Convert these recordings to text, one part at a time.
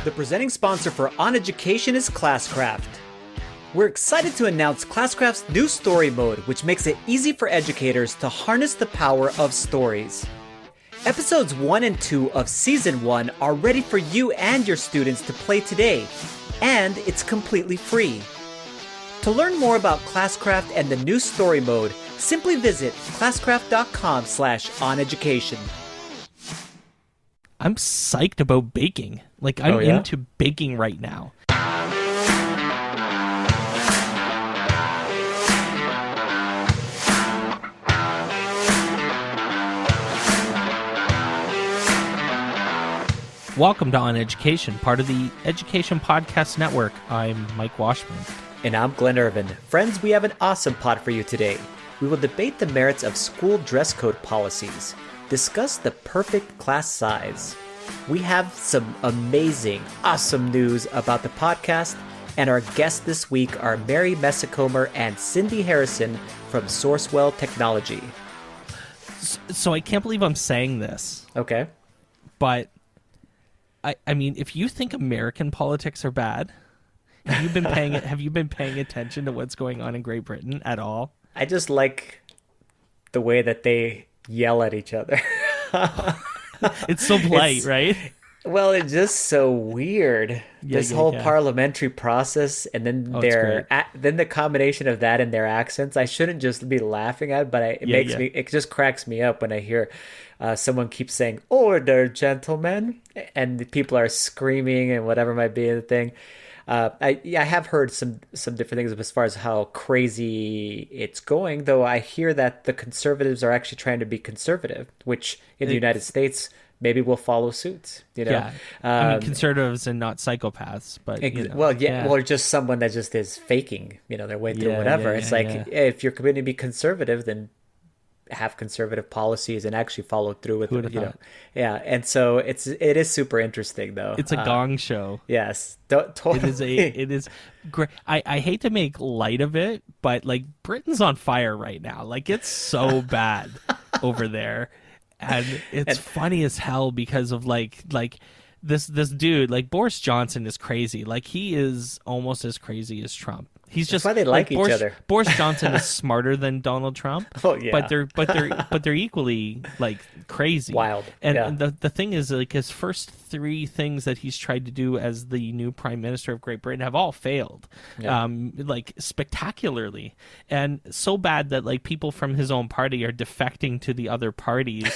The presenting sponsor for OnEducation is Classcraft. We're excited to announce Classcraft's new story mode, which makes it easy for educators to harness the power of stories. Episodes 1 and 2 of Season 1 are ready for you and your students to play today, and it's completely free. To learn more about Classcraft and the new story mode, simply visit classcraft.com/oneducation. I'm psyched about baking. Like, I'm into baking right now. Welcome to OnEducation, part of the Education Podcast Network. I'm Mike Washburn. And I'm Glen Irvin. Friends, we have an awesome pod for you today. We will debate the merits of school dress code policies, discuss the perfect class size. We have some amazing, awesome news about the podcast, and our guests this week are Mehsikomer and Cyndy Harrison from Sourcewell Technology. So I can't believe I'm saying this. Okay. But, I mean, if you think American politics are bad, have you been paying attention to what's going on in Great Britain at all? I just like the way that they yell at each other. It's so polite, right? Well, it's just so weird. This whole parliamentary process, and then then the combination of that and their accents. I shouldn't just be laughing at, but it just cracks me up when I hear someone keep saying "order, gentlemen," and the people are screaming and whatever might be the thing. I have heard some different things as far as how crazy it's going, though I hear that the conservatives are actually trying to be conservative, which in the United States maybe will follow suit. You know, yeah. I mean, conservatives and not psychopaths, but or just someone that just is faking, their way through whatever. If you're going to be conservative, then have conservative policies and actually follow through with it, and so it is super interesting though. It's a gong show. Yes, totally. It is great. I hate to make light of it, but like, Britain's on fire right now. Like, it's so bad over there, and it's funny as hell because of like this dude, like Boris Johnson is crazy. Like, he is almost as crazy as Trump. That's why they like each other. Boris Johnson is smarter than Donald Trump. Oh yeah, but they're equally like crazy, wild. And the thing is, like, his first 3 things that he's tried to do as the new Prime Minister of Great Britain have all failed, like spectacularly, and so bad that like people from his own party are defecting to the other parties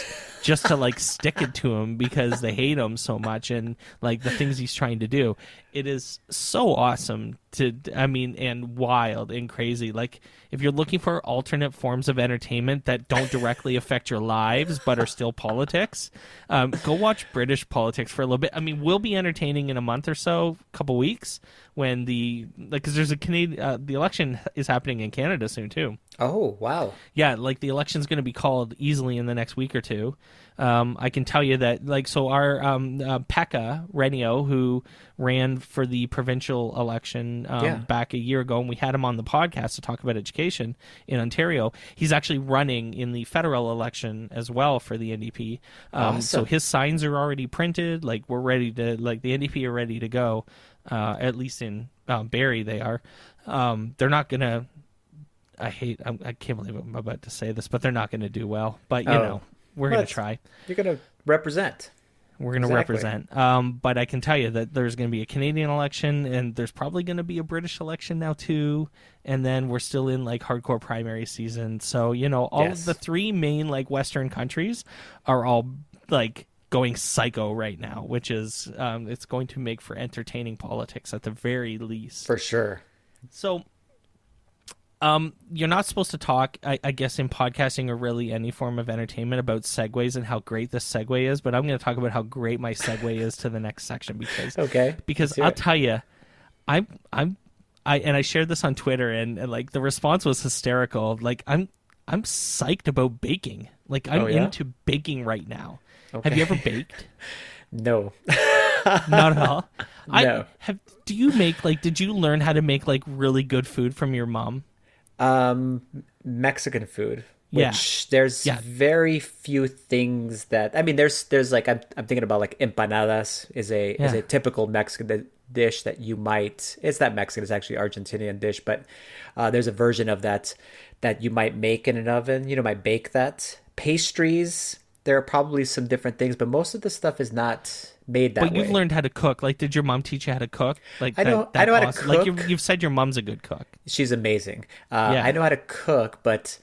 just to like stick it to him because they hate him so much and like the things he's trying to do. It is so awesome and wild and crazy. Like, if you're looking for alternate forms of entertainment that don't directly affect your lives but are still politics, go watch British politics for a little bit. I mean, we'll be entertaining in a month or so, couple weeks, when because there's the election is happening in Canada soon too. Oh, wow. Yeah, like, the election's going to be called easily in the next week or two. I can tell you that, like, so our Pekka Renio, who ran for the provincial election back a year ago, and we had him on the podcast to talk about education in Ontario, he's actually running in the federal election as well for the NDP. Awesome. So his signs are already printed. Like, we're ready to, like, the NDP are ready to go, at least in Barrie they are. They're not going to... I can't believe I'm about to say this, but they're not going to do well. But, we're going to try. You're going to represent. We're going to represent. But I can tell you that there's going to be a Canadian election, and there's probably going to be a British election now, too. And then we're still in, like, hardcore primary season. So, all of the 3 main, like, Western countries are all, like, going psycho right now, which is, it's going to make for entertaining politics at the very least. For sure. So... you're not supposed to talk, I guess, in podcasting or really any form of entertainment about segues and how great this segue is, but I'm going to talk about how great my segue is to the next section because I'll tell you, I shared this on Twitter and like the response was hysterical. Like, I'm psyched about baking. Like, I'm into baking right now. Okay. Have you ever baked? No. Not at all. No. Do you make did you learn how to make like really good food from your mom? Mexican food. which there's very few things that, I mean, there's like, I'm thinking about like empanadas is a typical Mexican dish that you might, it's not Mexican, it's actually Argentinian dish, but there's a version of that you might make in an oven, might bake that. Pastries, there are probably some different things, but most of the stuff is not made that way. But you've learned how to cook. Like, did your mom teach you how to cook? Like, I know how to cook. Like, you've said your mom's a good cook. She's amazing. I know how to cook, but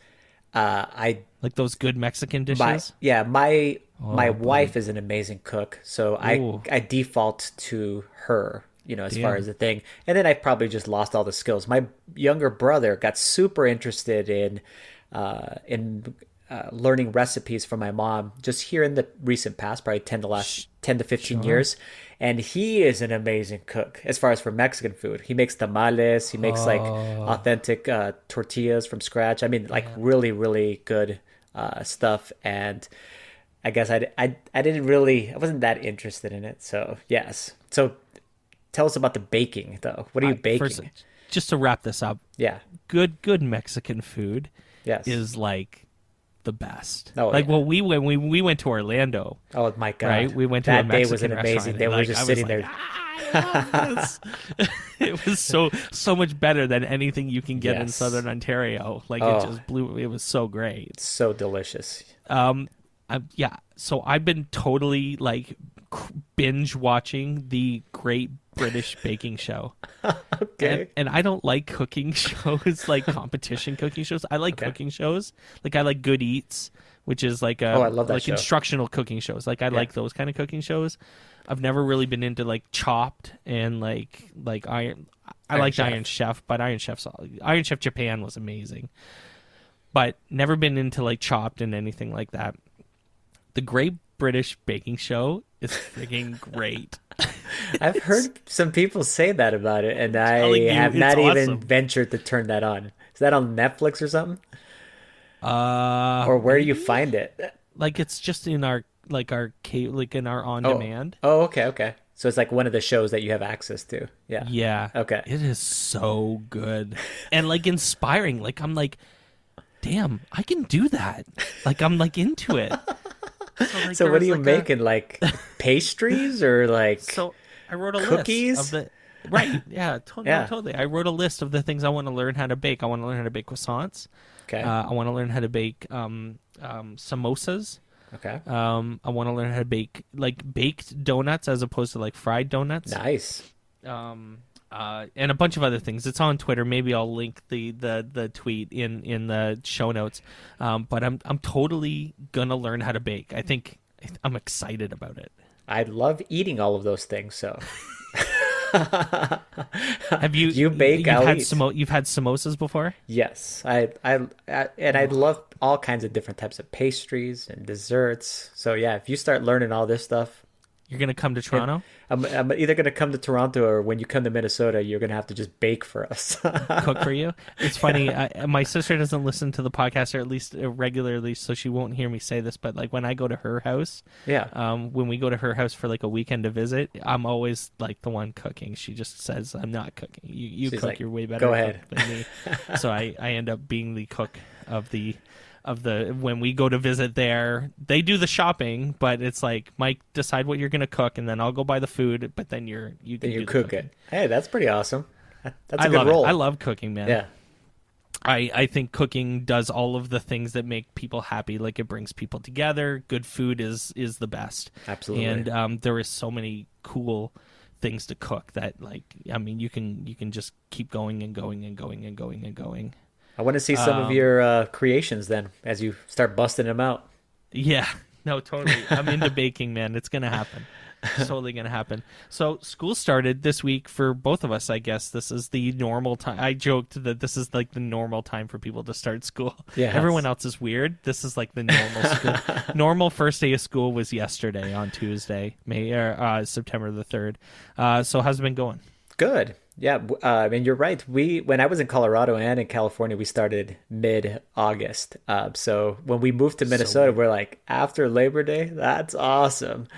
I like those good Mexican dishes. My wife is an amazing cook, so I default to her, as far as the thing. And then I probably just lost all the skills. My younger brother got super interested in learning recipes from my mom just here in the recent past, probably 10 to 15 years. And he is an amazing cook as far as for Mexican food. He makes tamales. He makes like authentic tortillas from scratch. I mean, like really, really good stuff. And I guess I wasn't that interested in it. So yes. So tell us about the baking though. What are you baking? First, just to wrap this up. Yeah. Good Mexican food is like the best. When we went to Orlando. Oh my God! Right, we went to that a Mexican day was an amazing day. We were just sitting there. I love this. It was so much better than anything you can get in Southern Ontario. Like it just blew. It was so great. It's so delicious. So I've been totally like binge watching the Great British Baking Show. Okay. And I don't like cooking shows, like competition cooking shows. I like cooking shows. Like I like Good Eats, which is like I love that like show. Instructional cooking shows. Like I like those kind of cooking shows. I've never really been into like Chopped and like Iron. I liked Iron Chef, but Iron Chef Japan was amazing. But never been into like Chopped and anything like that. The Great British Baking Show is freaking great. I've heard some people say that about it, and I have not even ventured to turn that on. Is that on Netflix or something? Or where do you find it? Like it's just in our in our on demand. Oh, okay. So it's like one of the shows that you have access to. Yeah. Yeah. Okay. It is so good and like inspiring. Like I'm like, damn, I can do that. Like I'm like into it. So what are you making? Like pastries or like I wrote a cookies? List of the right. Yeah, totally. I wrote a list of the things I want to learn how to bake. I want to learn how to bake croissants. Okay. I want to learn how to bake samosas. Okay. I want to learn how to bake like baked donuts as opposed to like fried donuts. Nice. And a bunch of other things. It's on Twitter. Maybe I'll link the tweet in the show notes. But I'm totally gonna learn how to bake. I think I'm excited about it. I love eating all of those things. So, have you? You bake? You've had samosas before? Yes, I love all kinds of different types of pastries and desserts. So yeah, if you start learning all this stuff, you're gonna come to Toronto. I'm either gonna come to Toronto or when you come to Minnesota, you're gonna have to just bake for us. Cook for you. It's funny. My sister doesn't listen to the podcast, or at least regularly, so she won't hear me say this. But like when I go to her house, when we go to her house for like a weekend to visit, I'm always like the one cooking. She just says I'm not cooking. You cook. Like, you're way better. Go ahead. Than me. So I end up being the cook of the when we go to visit there. They do the shopping, but it's like, Mike, decide what you're gonna cook, and then I'll go buy the food, but then you cook it. Hey, that's pretty awesome. That's a good role. I love cooking, man. Yeah. I think cooking does all of the things that make people happy. Like it brings people together. Good food is the best. Absolutely. And there is so many cool things to cook that, like, I mean, you can just keep going and going and going and going and going. I want to see some of your creations then as you start busting them out. Yeah, no, totally. I'm into baking, man. It's going to happen. It's totally going to happen. So school started this week for both of us, I guess. This is the normal time. I joked that this is like the normal time for people to start school. Yeah. Everyone else is weird. This is like the normal school. Normal first day of school was yesterday on Tuesday, September the 3rd. So how's it been going? Good. Yeah, I mean, you're right. When I was in Colorado and in California, we started mid-August. So when we moved to Minnesota, we're like, after Labor Day? That's awesome.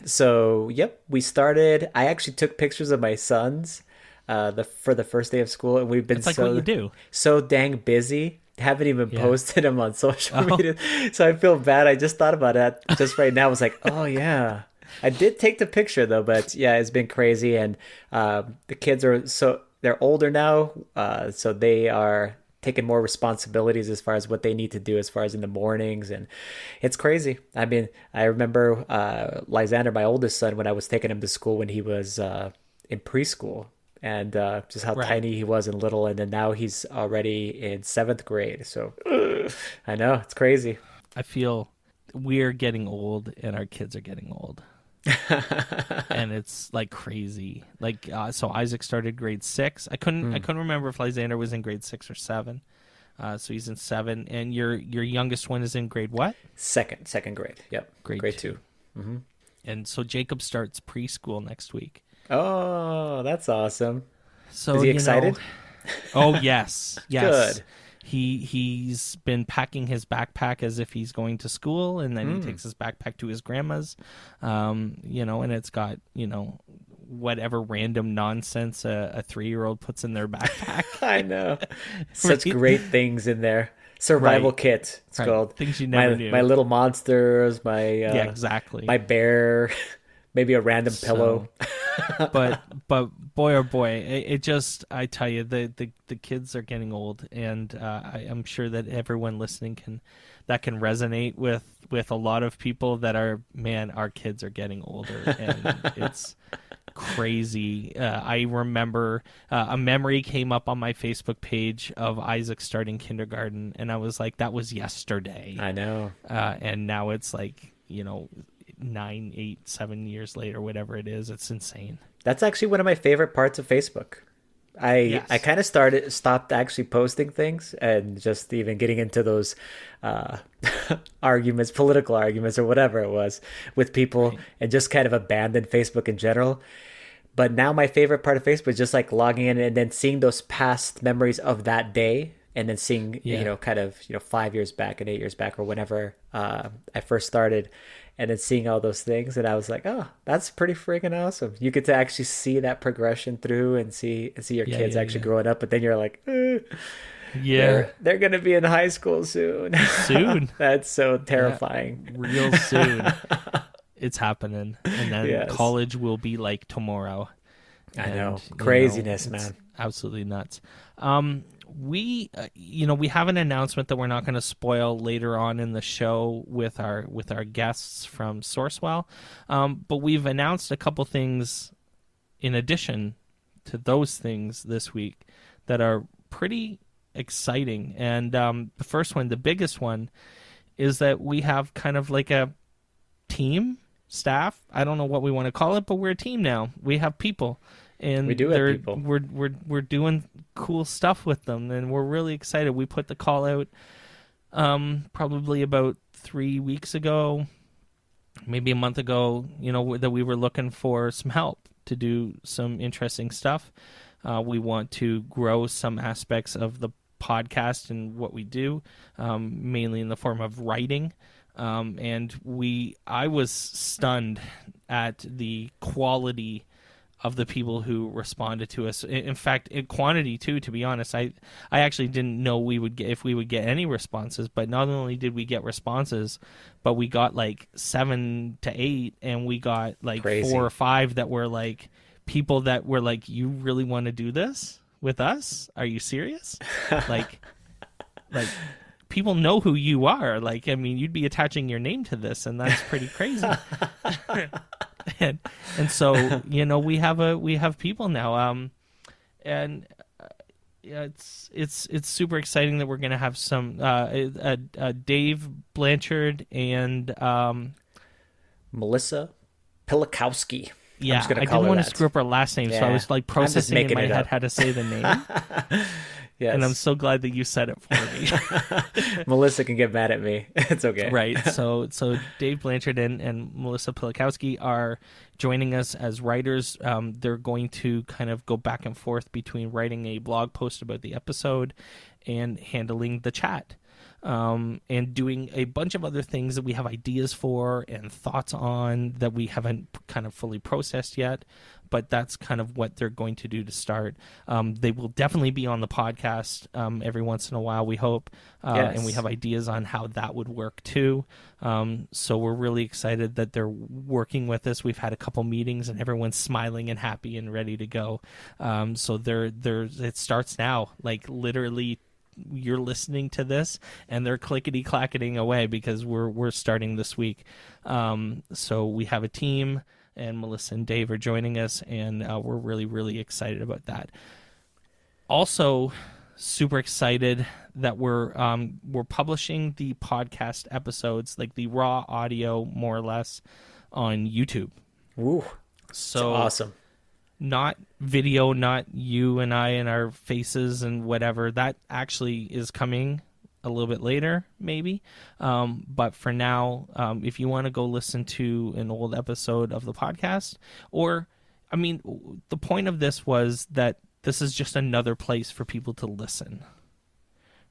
So, yep, we started. I actually took pictures of my sons for the first day of school, and we've been what you do. So dang busy haven't even posted them on social media. So I feel bad. I just thought about that just right now. I was like, oh yeah. I did take the picture though, but yeah, it's been crazy. And the kids they're older now. So they are taking more responsibilities as far as what they need to do as far as in the mornings, and it's crazy. I mean, I remember Lysander, my oldest son, when I was taking him to school when he was in preschool, and just how tiny he was and little, and then now he's already in 7th grade. So I know, it's crazy. I feel we're getting old and our kids are getting old. And it's like crazy. Like so Isaac started grade 6. I couldn't remember if Lysander was in grade 6 or 7. So he's in 7, and your youngest one is in grade what? Second grade. Yep. Grade 2. Mm-hmm. And so Jacob starts preschool next week. Oh, that's awesome. So is he excited? Oh yes. Good. He's been packing his backpack as if he's going to school, and then he takes his backpack to his grandma's, and it's got, whatever random nonsense a 3-year-old puts in their backpack. I know. Such great things in there. Survival kit, it's called. Things you never knew. My little monsters, exactly. My bear, maybe a random pillow. but boy, oh boy, it just, I tell you, the kids are getting old, and I'm sure that everyone listening can resonate with a lot of people that are, man, our kids are getting older, and it's crazy. I remember a memory came up on my Facebook page of Isaac starting kindergarten, and I was like, that was yesterday. I know. And now it's like, 9, 8, 7 years later, whatever it is. It's insane. That's actually one of my favorite parts of Facebook. I kind of stopped actually posting things and just even getting into those arguments, political arguments or whatever it was with people, and just kind of abandoned Facebook in general. But now my favorite part of Facebook is just like logging in and then seeing those past memories of that day, and then seeing, 5 years back and 8 years back or whenever I first started, and then seeing all those things. And I was like, oh, that's pretty freaking awesome. You get to actually see that progression through and see your kids actually growing up. But then you're like, they're going to be in high school soon. That's so terrifying. Yeah, real soon. It's happening. And then college will be like tomorrow. I know. Craziness, man. Absolutely nuts. We have an announcement that we're not going to spoil later on in the show with our guests from Sourcewell, but we've announced a couple things in addition to those things this week that are pretty exciting. And the first one, the biggest one, is that we have kind of like a team, staff. I don't know what we want to call it, but we're a team now. We have people. And we do have people. We're doing cool stuff with them, and we're really excited. We put the call out probably about 3 weeks ago, maybe a month ago, that we were looking for some help to do some interesting stuff. We want to grow some aspects of the podcast and what we do, mainly in the form of writing. And I was stunned at the quality of the people who responded to us. In fact, in quantity too, to be honest. I actually didn't know if we would get any responses, but not only did we get responses, but we got like 7 to 8, and we got like Crazy. 4 or 5 that were like people that were like, you really want to do this with us? Are you serious? like people know who you are. Like, I mean, you'd be attaching your name to this, and that's pretty crazy. and so we have people now, and it's super exciting that we're gonna have some Dave Blanchard and Melissa Pilikowski. Yeah, I didn't want to screw up her last name, so I was like processing in my head how to say the name. Yes. And I'm so glad that you said it for me. Melissa can get mad at me. It's okay. Right. So Dave Blanchard and Melissa Pilikowski are joining us as writers. They're going to kind of go back and forth between writing a blog post about the episode and handling the chat. and doing a bunch of other things that we have ideas for and thoughts on that we haven't kind of fully processed yet. But that's kind of what they're going to do to start. They will definitely be on the podcast every once in a while, we hope. Yes. And we have ideas on how that would work too. So we're really excited that they're working with us. We've had a couple meetings and everyone's smiling and happy and ready to go. So it starts now, like literally you're listening to this and they're clickety clacketing away because we're starting this week. So we have a team, and Melissa and Dave are joining us, and we're really, really excited about that. Also, super excited that we're publishing the podcast episodes, like the raw audio, more or less, on YouTube. Ooh, so awesome! Not video, not you and I and our faces and whatever. That actually is coming a little bit later, maybe. But for now, if you want to go listen to an old episode of the podcast, or, I mean, the point of this was that this is just another place for people to listen,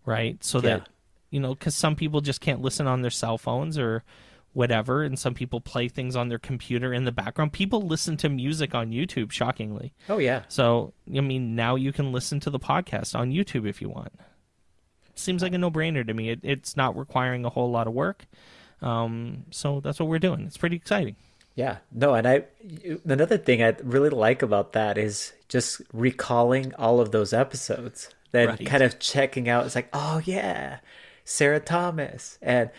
right? So that, because some people just can't listen on their cell phones or whatever, and some people play things on their computer in the background. People listen to music on YouTube, shockingly. Oh, yeah. So, I mean, now you can listen to the podcast on YouTube if you want. Seems like a no-brainer to me. It's not requiring a whole lot of work. So that's what we're doing. It's pretty exciting. Yeah. No, and another thing I really like about that is just recalling all of those episodes. Then kind of checking out. It's like, oh, yeah, Sarah Thomas. And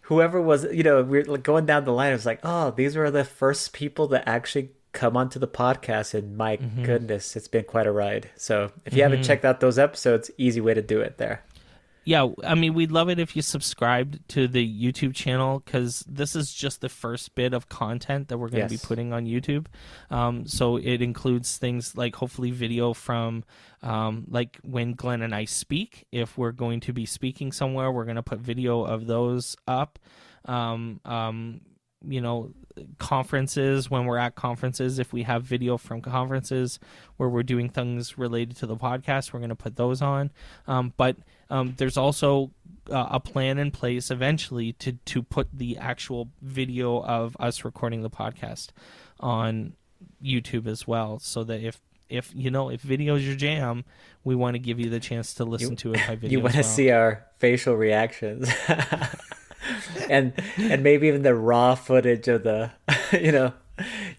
whoever was, we're going down the line. It was like, oh, these were the first people that actually come onto the podcast. And my goodness, it's been quite a ride. So if you haven't checked out those episodes, easy way to do it there. Yeah, I mean, we'd love it if you subscribed to the YouTube channel, because this is just the first bit of content that we're going to be putting on YouTube. So it includes things like hopefully video from like when Glenn and I speak. If we're going to be speaking somewhere, we're going to put video of those up. Conferences, when we're at conferences, if we have video from conferences where we're doing things related to the podcast, we're going to put those on. But there's also a plan in place eventually to put the actual video of us recording the podcast on YouTube as well, so that if video is your jam, we want to give you the chance to listen to it by video. You want to see our facial reactions. and maybe even the raw footage of the you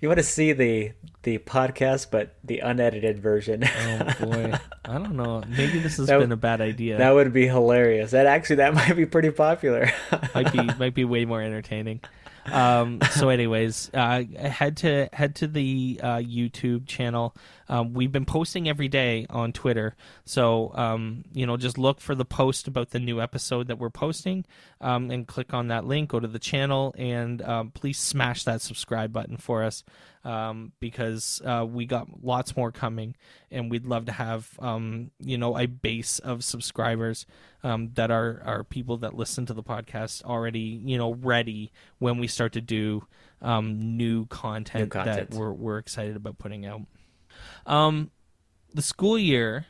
want to see the podcast but the unedited version. Oh boy, I don't know, maybe this has been a bad idea. That would be hilarious. That might be pretty popular. might be way more entertaining. So anyways, head to the YouTube channel. We've been posting every day on Twitter, so just look for the post about the new episode that we're posting, and click on that link, go to the channel, and please smash that subscribe button for us, because we got lots more coming, and we'd love to have a base of subscribers that are people that listen to the podcast already, ready when we start to do new content that we're excited about putting out. The school year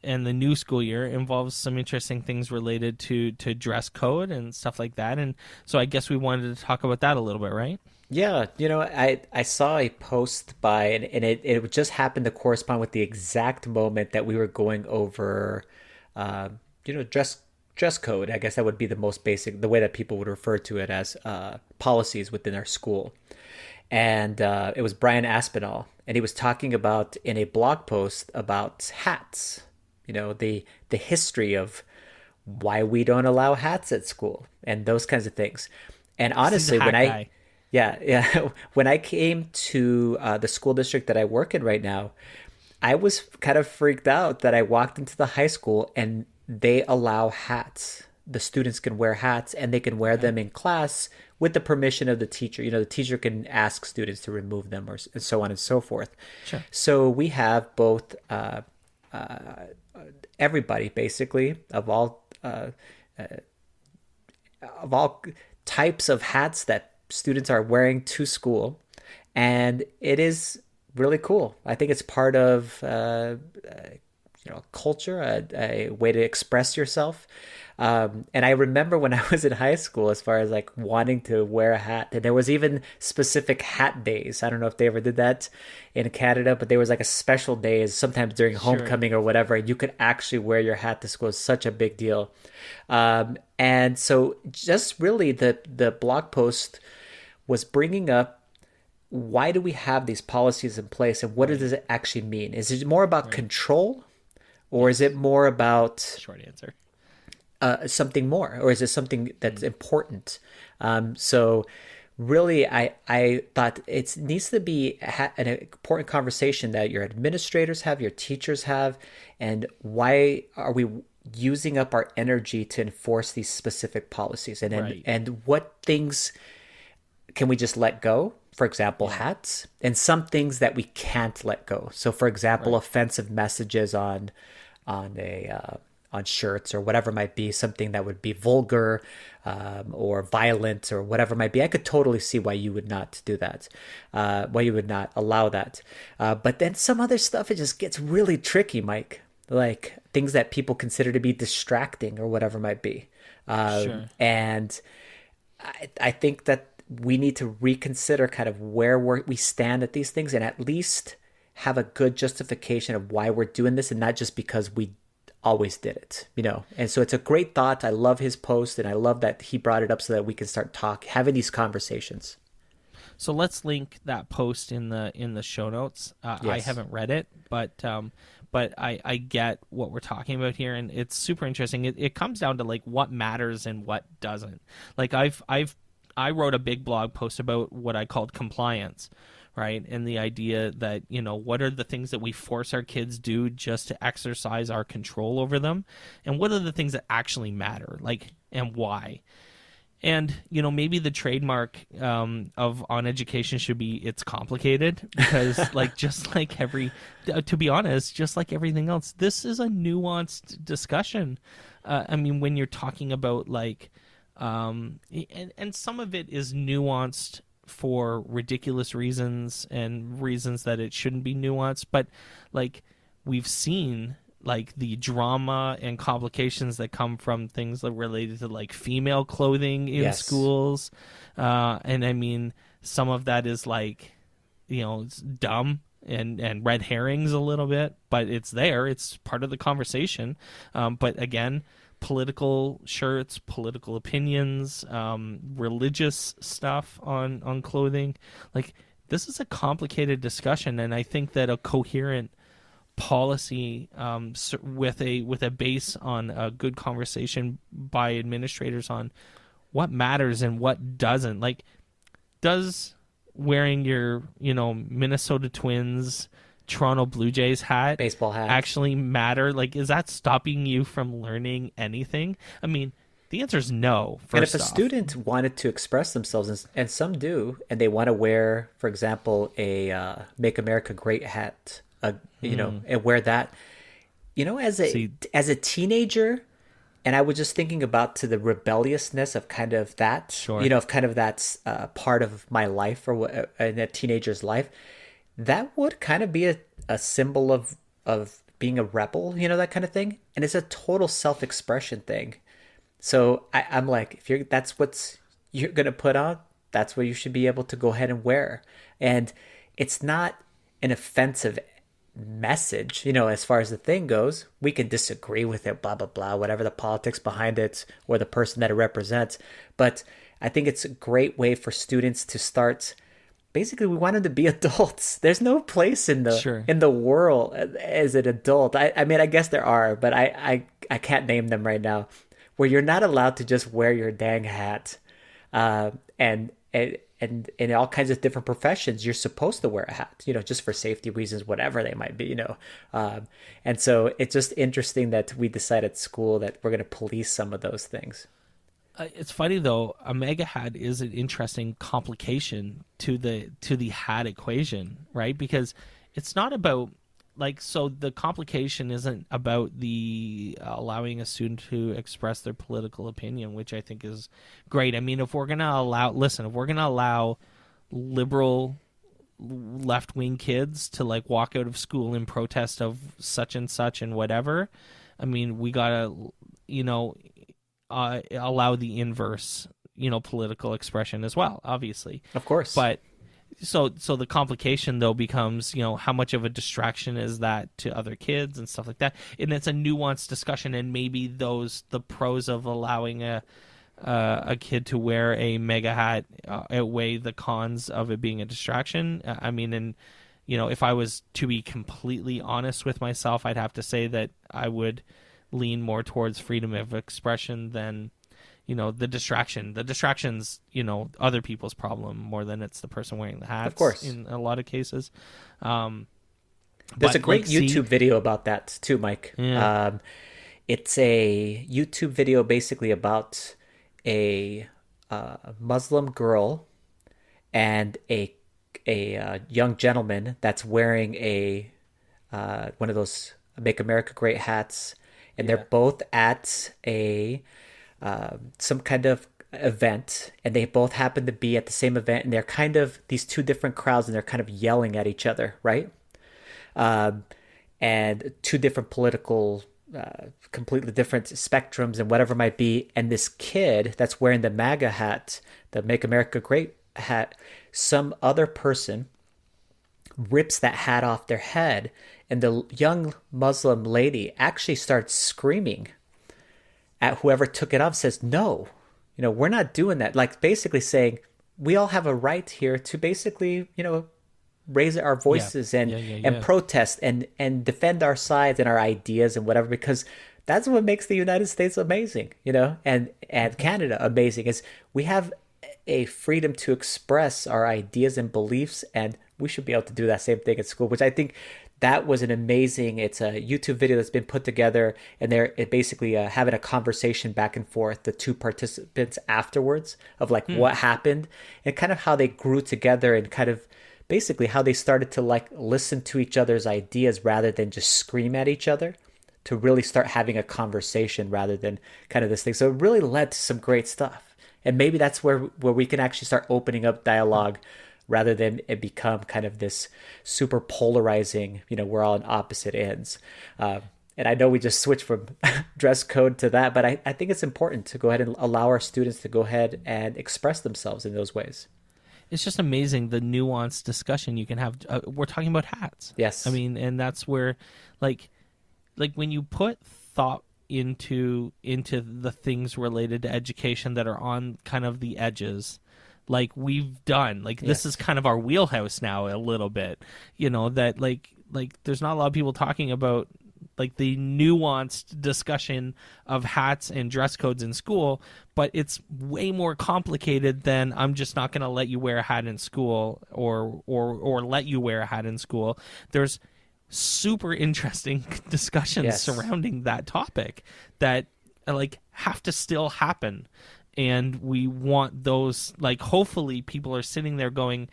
and the new school year involves some interesting things related to dress code and stuff like that, and so I guess we wanted to talk about that a little bit, right? Yeah, I saw a post and it just happened to correspond with the exact moment that we were going over, dress code. I guess that would be the most basic, the way that people would refer to it as policies within our school. And it was Brian Aspinall, and he was talking about in a blog post about hats, the history of why we don't allow hats at school and those kinds of things. And honestly, when I came to the school district that I work in right now, I was kind of freaked out that I walked into the high school and they allow hats. The students can wear hats, and they can wear them in class with the permission of the teacher. The teacher can ask students to remove them, and so on and so forth. Sure. So we have both everybody, basically, of all types of hats that students are wearing to school, and it is really cool. I think it's part of culture, a way to express yourself. And I remember when I was in high school, as far as like wanting to wear a hat, and there was even specific hat days. I don't know if they ever did that in Canada, but there was like a special days, sometimes during homecoming or whatever, and you could actually wear your hat to school. It's such a big deal. And so just really the blog post was bringing up, why do we have these policies in place, and what does it actually mean? Is it more about control, or is it more about short answer something more, or is it something that's important? So really, I thought it needs to be an important conversation that your administrators have, your teachers have, and why are we using up our energy to enforce these specific policies, and what things can we just let go? For example, hats, and some things that we can't let go. So, for example, offensive messages on shirts or whatever might be, something that would be vulgar or violent or whatever might be. I could totally see why you would not do that, why you would not allow that. But then some other stuff, it just gets really tricky, Mike. Like things that people consider to be distracting or whatever might be. And I think that we need to reconsider kind of where we stand at these things, and at least have a good justification of why we're doing this, and not just because we always did it, And so it's a great thought. I love his post, and I love that he brought it up so that we can start having these conversations. So let's link that post in the show notes. Yes. I haven't read it, but I get what we're talking about here, and it's super interesting. It comes down to like what matters and what doesn't. Like I wrote a big blog post about what I called compliance, right? And the idea that, what are the things that we force our kids do just to exercise our control over them? And what are the things that actually matter, like, and why? And, maybe the trademark of OnEducation should be it's complicated, because like, just like to be honest, just like everything else, this is a nuanced discussion. When you're talking about like, and some of it is nuanced for ridiculous reasons and reasons that it shouldn't be nuanced, but like we've seen like the drama and complications that come from things related to like female clothing in schools, and some of that is like it's dumb and red herrings a little bit, but it's there, it's part of the conversation. But again, political shirts, political opinions, religious stuff on clothing. Like, this is a complicated discussion, and I think that a coherent policy with a base on a good conversation by administrators on what matters and what doesn't. Like, does wearing your Minnesota Twins, Toronto Blue Jays hat, baseball hat, actually matter? Like, is that stopping you from learning anything? The answer is no. And if a student wanted to express themselves, and some do, and they want to wear, for example, a Make America Great hat, and wear that, as a teenager, and I was just thinking about to the rebelliousness of kind of that, of kind of that's part of my life, or in a teenager's life. That would kind of be a symbol of being a rebel, that kind of thing. And it's a total self-expression thing. So I'm like, if that's what you're going to put on, that's what you should be able to go ahead and wear. And it's not an offensive message, as far as the thing goes. We can disagree with it, blah, blah, blah, whatever the politics behind it or the person that it represents. But I think it's a great way for students to start. Basically, we want them to be adults. There's no place in the world as an adult. I guess there are, but I can't name them right now, where you're not allowed to just wear your dang hat. And in all kinds of different professions, you're supposed to wear a hat, just for safety reasons, whatever they might be, And so it's just interesting that we decide at school that we're going to police some of those things. It's funny though, a mega hat is an interesting complication to the hat equation, right? Because it's not about so the complication isn't about the allowing a student to express their political opinion, which I think is great. If we're gonna allow liberal left-wing kids to like walk out of school in protest of such and such and whatever. I mean, we gotta, allow the inverse, political expression as well, obviously. Of course. But so the complication though becomes, how much of a distraction is that to other kids and stuff like that. And it's a nuanced discussion, and maybe the pros of allowing a kid to wear a mega hat outweigh the cons of it being a distraction. I mean, and if I was to be completely honest with myself, I'd have to say that I would lean more towards freedom of expression than the distraction. The distraction's other people's problem more than it's the person wearing the hats. Of course, in a lot of cases. There's a great YouTube video about that too, Mike. Yeah. It's a YouTube video basically about a Muslim girl and a young gentleman that's wearing a one of those Make America Great hats, and they're both at a some kind of event, and they both happen to be at the same event, and they're kind of these two different crowds, and they're kind of yelling at each other, right? And two different political completely different spectrums and whatever it might be. And this kid that's wearing the MAGA hat, the Make America Great hat, some other person rips that hat off their head, and the young Muslim lady actually starts screaming at whoever took it off, says, no, we're not doing that. Like basically saying, we all have a right here to basically, raise our voices and protest and defend our sides and our ideas and whatever, because that's what makes the United States amazing, and Canada amazing, is we have a freedom to express our ideas and beliefs, and we should be able to do that same thing at school, which I think that was an amazing, it's a YouTube video that's been put together, and they're basically having a conversation back and forth, the two participants afterwards, of like what happened and kind of how they grew together, and kind of basically how they started to like listen to each other's ideas rather than just scream at each other, to really start having a conversation rather than kind of this thing. So it really led to some great stuff. And maybe that's where we can actually start opening up dialogue rather than it become kind of this super polarizing, we're all on opposite ends. And I know we just switched from dress code to that, but I think it's important to go ahead and allow our students to go ahead and express themselves in those ways. It's just amazing the nuanced discussion you can have. We're talking about hats. Yes. I mean, and that's where, like when you put thought into the things related to education that are on kind of the edges, like we've done, like this is kind of our wheelhouse now a little bit, that like there's not a lot of people talking about like the nuanced discussion of hats and dress codes in school, but it's way more complicated than I'm just not going to let you wear a hat in school or let you wear a hat in school. There's super interesting discussions surrounding that topic that like have to still happen. And we want those, like, hopefully people are sitting there going,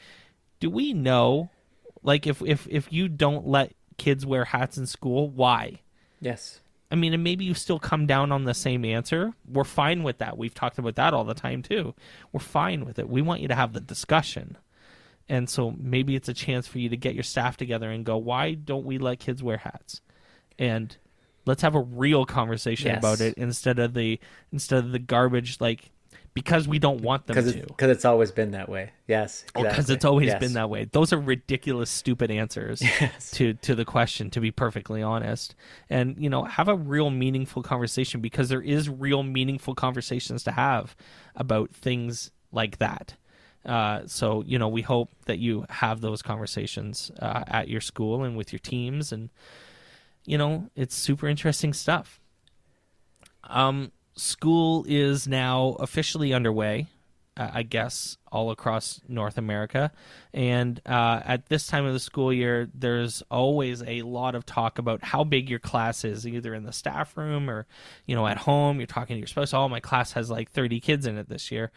do we know, like, if you don't let kids wear hats in school, why? Yes. I mean, and maybe you still come down on the same answer. We're fine with that. We've talked about that all the time, too. We're fine with it. We want you to have the discussion. And so maybe it's a chance for you to get your staff together and go, why don't we let kids wear hats? And let's have a real conversation about it instead of the garbage, like, because we don't want them to. Because it's always been that way. Yes. Exactly. Because it's always been that way. Those are ridiculous, stupid answers to the question, to be perfectly honest. And, have a real meaningful conversation, because there is real meaningful conversations to have about things like that. So, we hope that you have those conversations at your school and with your teams. And, it's super interesting stuff. School is now officially underway, I guess, all across North America. And at this time of the school year, there's always a lot of talk about how big your class is, either in the staff room or, at home. You're talking to your spouse, oh, my class has like 30 kids in it this year.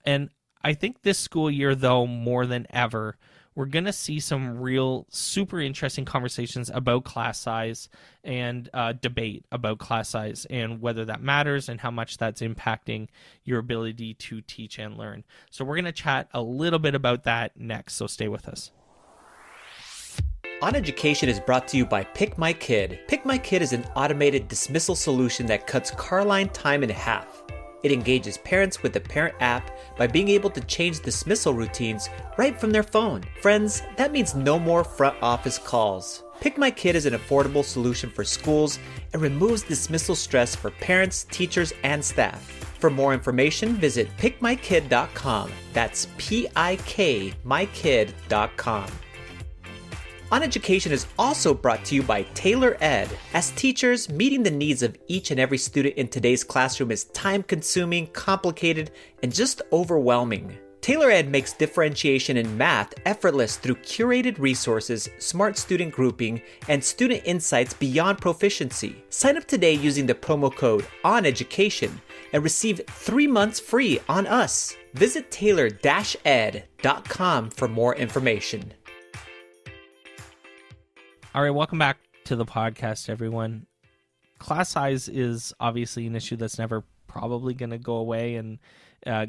And I think this school year, though, more than ever, we're going to see some real super interesting conversations about class size and debate about class size and whether that matters and how much that's impacting your ability to teach and learn. So we're going to chat a little bit about that next, so stay with us. OnEducation is brought to you by Pick My Kid. Pick My Kid is an automated dismissal solution that cuts car line time in half. It engages parents with the Parent app by being able to change dismissal routines right from their phone. Friends, that means no more front office calls. Pick My Kid is an affordable solution for schools and removes dismissal stress for parents, teachers, and staff. For more information, visit pickmykid.com. That's P-I-K, mykid.com. OnEducation is also brought to you by Taylor Ed. As teachers, meeting the needs of each and every student in today's classroom is time-consuming, complicated, and just overwhelming. Taylor Ed makes differentiation in math effortless through curated resources, smart student grouping, and student insights beyond proficiency. Sign up today using the promo code OnEducation and receive 3 months free on us. Visit taylor-ed.com for more information. All right, welcome back to the podcast, everyone. Class size is obviously an issue that's never probably going to go away and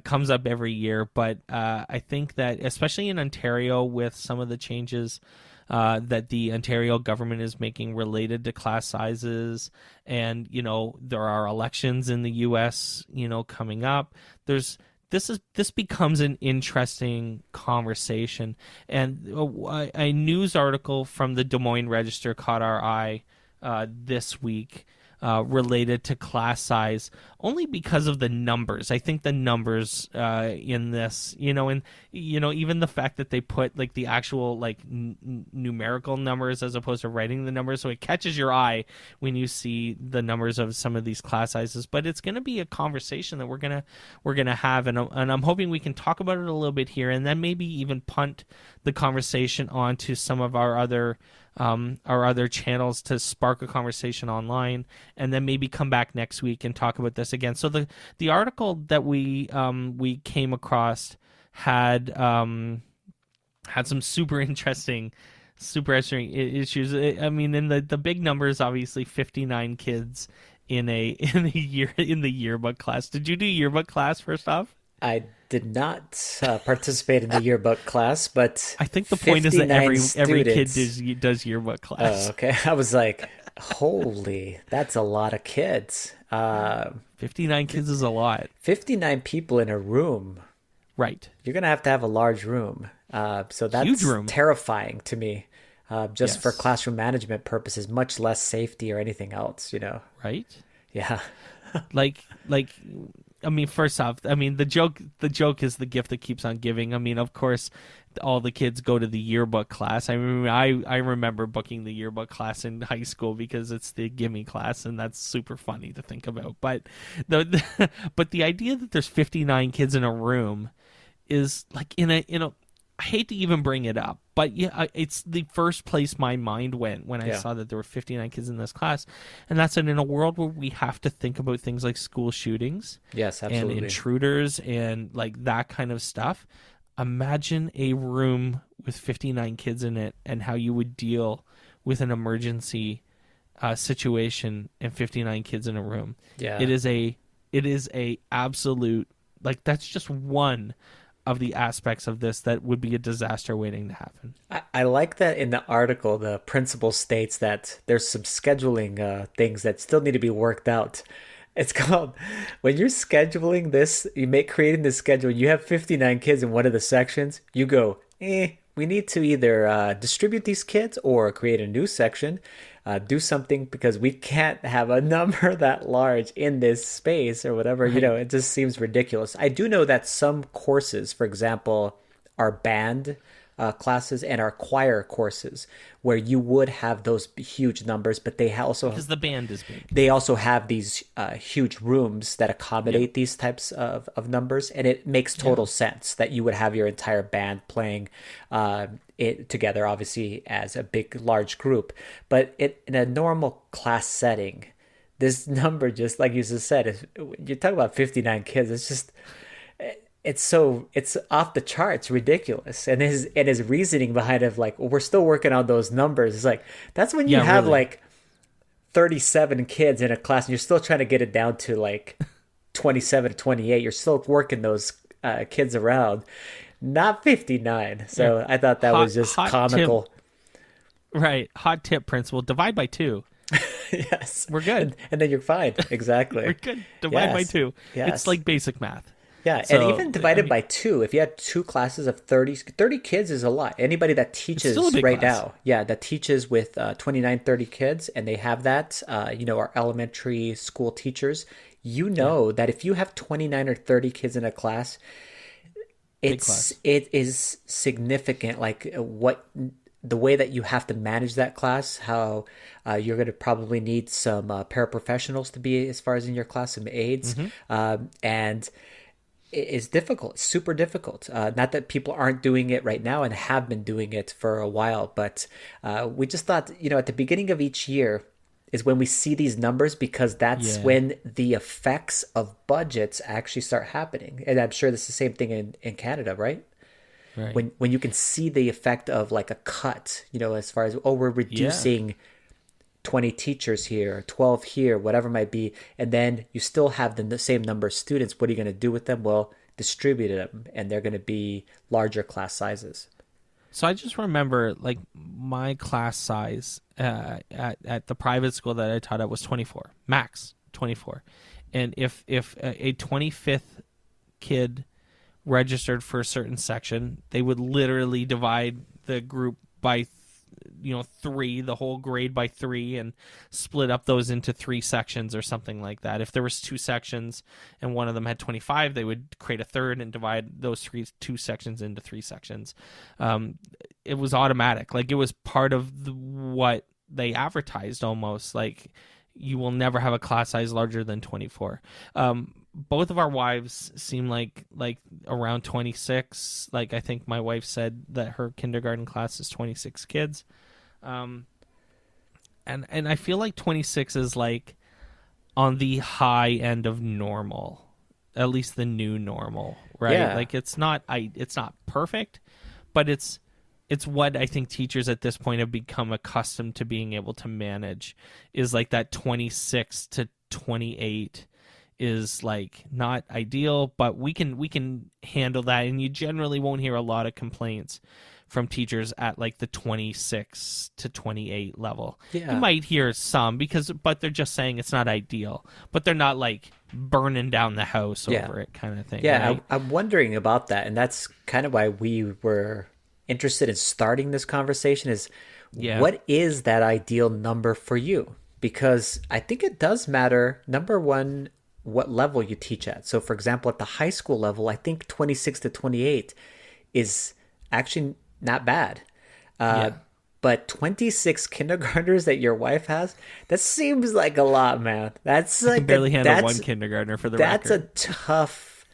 comes up every year. But I think that, especially in Ontario, with some of the changes that the Ontario government is making related to class sizes, and, you know, there are elections in the U.S., you know, coming up, this becomes an interesting conversation. And a news article from the Des Moines Register caught our eye this week related to class size, only because of the numbers. I think the numbers in this, and even the fact that they put like the actual like numerical numbers as opposed to writing the numbers, so it catches your eye when you see the numbers of some of these class sizes. But it's going to be a conversation that we're gonna have, and I'm hoping we can talk about it a little bit here, and then maybe even punt the conversation onto some of our other channels to spark a conversation online, and then maybe come back next week and talk about this again. So the article that we came across had some super interesting issues. I mean, in the big numbers, obviously 59 kids in the yearbook class. Did you do yearbook class first off? I did not participate in the yearbook class, but I think the point is that every kid does yearbook class. Oh, okay. I was like, holy, that's a lot of kids. 59 kids is a lot. 59 people in a room. Right. You're going to have a large room. So that's huge room. Terrifying to me, just for classroom management purposes, much less safety or anything else, Right? Yeah. like I mean, first off, I mean, the joke is the gift that keeps on giving. I mean, of course, all the kids go to the yearbook class. I remember booking the yearbook class in high school because it's the gimme class, and that's super funny to think about. But the idea that there's 59 kids in a room is like in a I hate to even bring it up, but yeah, it's the first place my mind went when I saw that there were 59 kids in this class. And that's in a world where we have to think about things like school shootings, yes, absolutely, and intruders and like that kind of stuff. Imagine a room with 59 kids in it and how you would deal with an emergency situation and 59 kids in a room. Yeah. It is a absolute, like, that's just one of the aspects of this that would be a disaster waiting to happen. I like that in the article, the principal states that there's some scheduling things that still need to be worked out. It's called, when you're scheduling this, creating this schedule, you have 59 kids in one of the sections, you go, we need to either distribute these kids or create a new section, do something, because we can't have a number that large in this space or whatever. Right. It just seems ridiculous. I do know that some courses, for example, are band classes and our choir courses, where you would have those huge numbers, but they also, because the band is big, they also have these huge rooms that accommodate these types of numbers, and it makes total sense that you would have your entire band playing it together, obviously as a big large group. But in a normal class setting, this number, just like you just said, you talk about 59 kids, it's just, it's off the charts, ridiculous. And his reasoning behind it, like, we're still working on those numbers. It's like, that's when you have really, like 37 kids in a class and you're still trying to get it down to like 27 to 28. You're still working those kids around, not 59. So I thought that was just comical. Right. Hot tip, principal. Divide by 2. Yes. We're good. And then you're fine. Exactly. We're good. Divide by 2. Yes. It's like basic math. Yeah, So, and even divided by 2, if you had 2 classes of 30 kids is a lot. Anybody that teaches right class. now, that teaches with 29, 30 kids, and they have that, our elementary school teachers, that if you have 29 or 30 kids in a class, it is significant, like the way that you have to manage that class, how you're going to probably need some paraprofessionals to be as far as in your class, some aides, and it's difficult. It's super difficult. Not that people aren't doing it right now and have been doing it for a while, but we just thought, at the beginning of each year is when we see these numbers, because that's when the effects of budgets actually start happening. And I'm sure this is the same thing in Canada, right? Right. When you can see the effect of like a cut, as far as, we're reducing 20 teachers here, 12 here, whatever it might be, and then you still have the same number of students. What are you going to do with them? Well, distribute them, and they're going to be larger class sizes. So I just remember, like, my class size at the private school that I taught at was 24, max 24. And if a 25th kid registered for a certain section, they would literally divide the group by 3, the whole grade by 3, and split up those into 3 sections or something like that. If there was 2 sections and one of them had 25, they would create a third and divide those 2 sections into 3 sections. It was automatic. Like, it was part of what they advertised almost. Like, you will never have a class size larger than 24. Both of our wives seem like around 26. Like, I think my wife said that her kindergarten class is 26 kids. And I feel like 26 is like on the high end of normal, at least the new normal, right? Yeah. Like, it's not perfect, but it's what I think teachers at this point have become accustomed to being able to manage, is like that 26 to 28 is like not ideal, but we can handle that, and you generally won't hear a lot of complaints from teachers at like the 26 to 28 level. You might hear some but they're just saying it's not ideal, but they're not like burning down the house over it kind of thing. Yeah, right? I'm wondering about that, and that's kind of why we were interested in starting this conversation is what is that ideal number for you? Because I think it does matter, number one, what level you teach at. So, for example, at the high school level, I think 26 to 28 is actually not bad. But 26 kindergartners that your wife has, that seems like a lot, man. That's like, I can barely handle one kindergartner for the record. That's a tough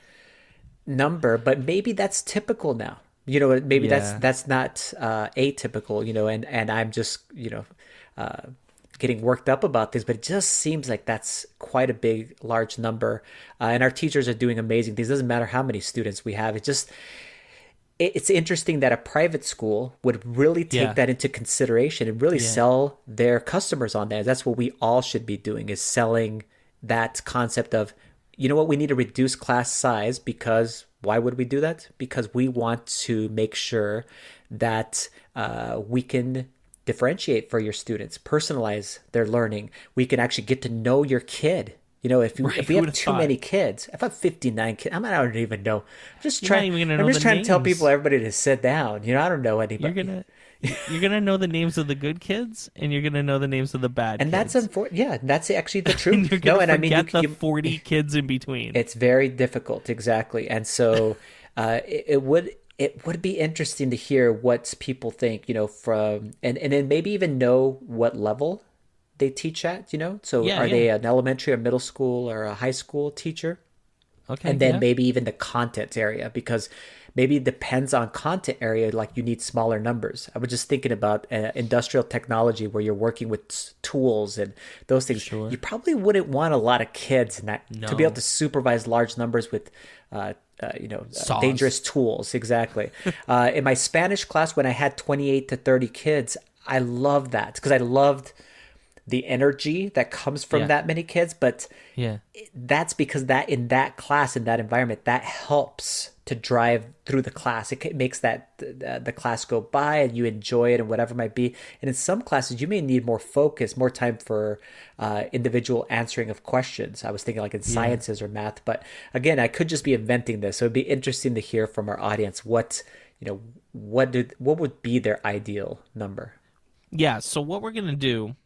number, but maybe that's typical now. Maybe that's not atypical, and I'm just, getting worked up about this, but it just seems like that's quite a large number. And our teachers are doing amazing things. It doesn't matter how many students we have. It's interesting that a private school would really take that into consideration and really sell their customers on that. That's what we all should be doing, is selling that concept of, we need to reduce class size, because why would we do that? Because we want to make sure that we can differentiate for your students, personalize their learning. We can actually get to know your kid. If we have too many kids, if I have 59 kids, I don't even know. I'm just trying to tell everybody to sit down. I don't know anybody. You're gonna know the names of the good kids, and you're gonna know the names of the bad. And kids. that's unfortunate. Yeah, that's actually the truth. And you're gonna forget the 40 kids in between. It's very difficult, exactly. And so it would be interesting to hear what people think, from and then maybe even know what level they teach at, So are they an elementary or middle school or a high school teacher? Okay. And then maybe even the content area, because maybe it depends on content area, like you need smaller numbers. I was just thinking about industrial technology, where you're working with tools and those things. Sure. You probably wouldn't want a lot of kids to be able to supervise large numbers with dangerous tools. Exactly. In my Spanish class, when I had 28 to 30 kids, I loved that, because I loved the energy that comes from that many kids, but that's because that in that class, in that environment, that helps to drive through the class. It makes that the class go by and you enjoy it and whatever it might be. And in some classes, you may need more focus, more time for individual answering of questions. I was thinking like in sciences or math, but again, I could just be inventing this. So it'd be interesting to hear from our audience what would be their ideal number. Yeah. So what we're gonna do.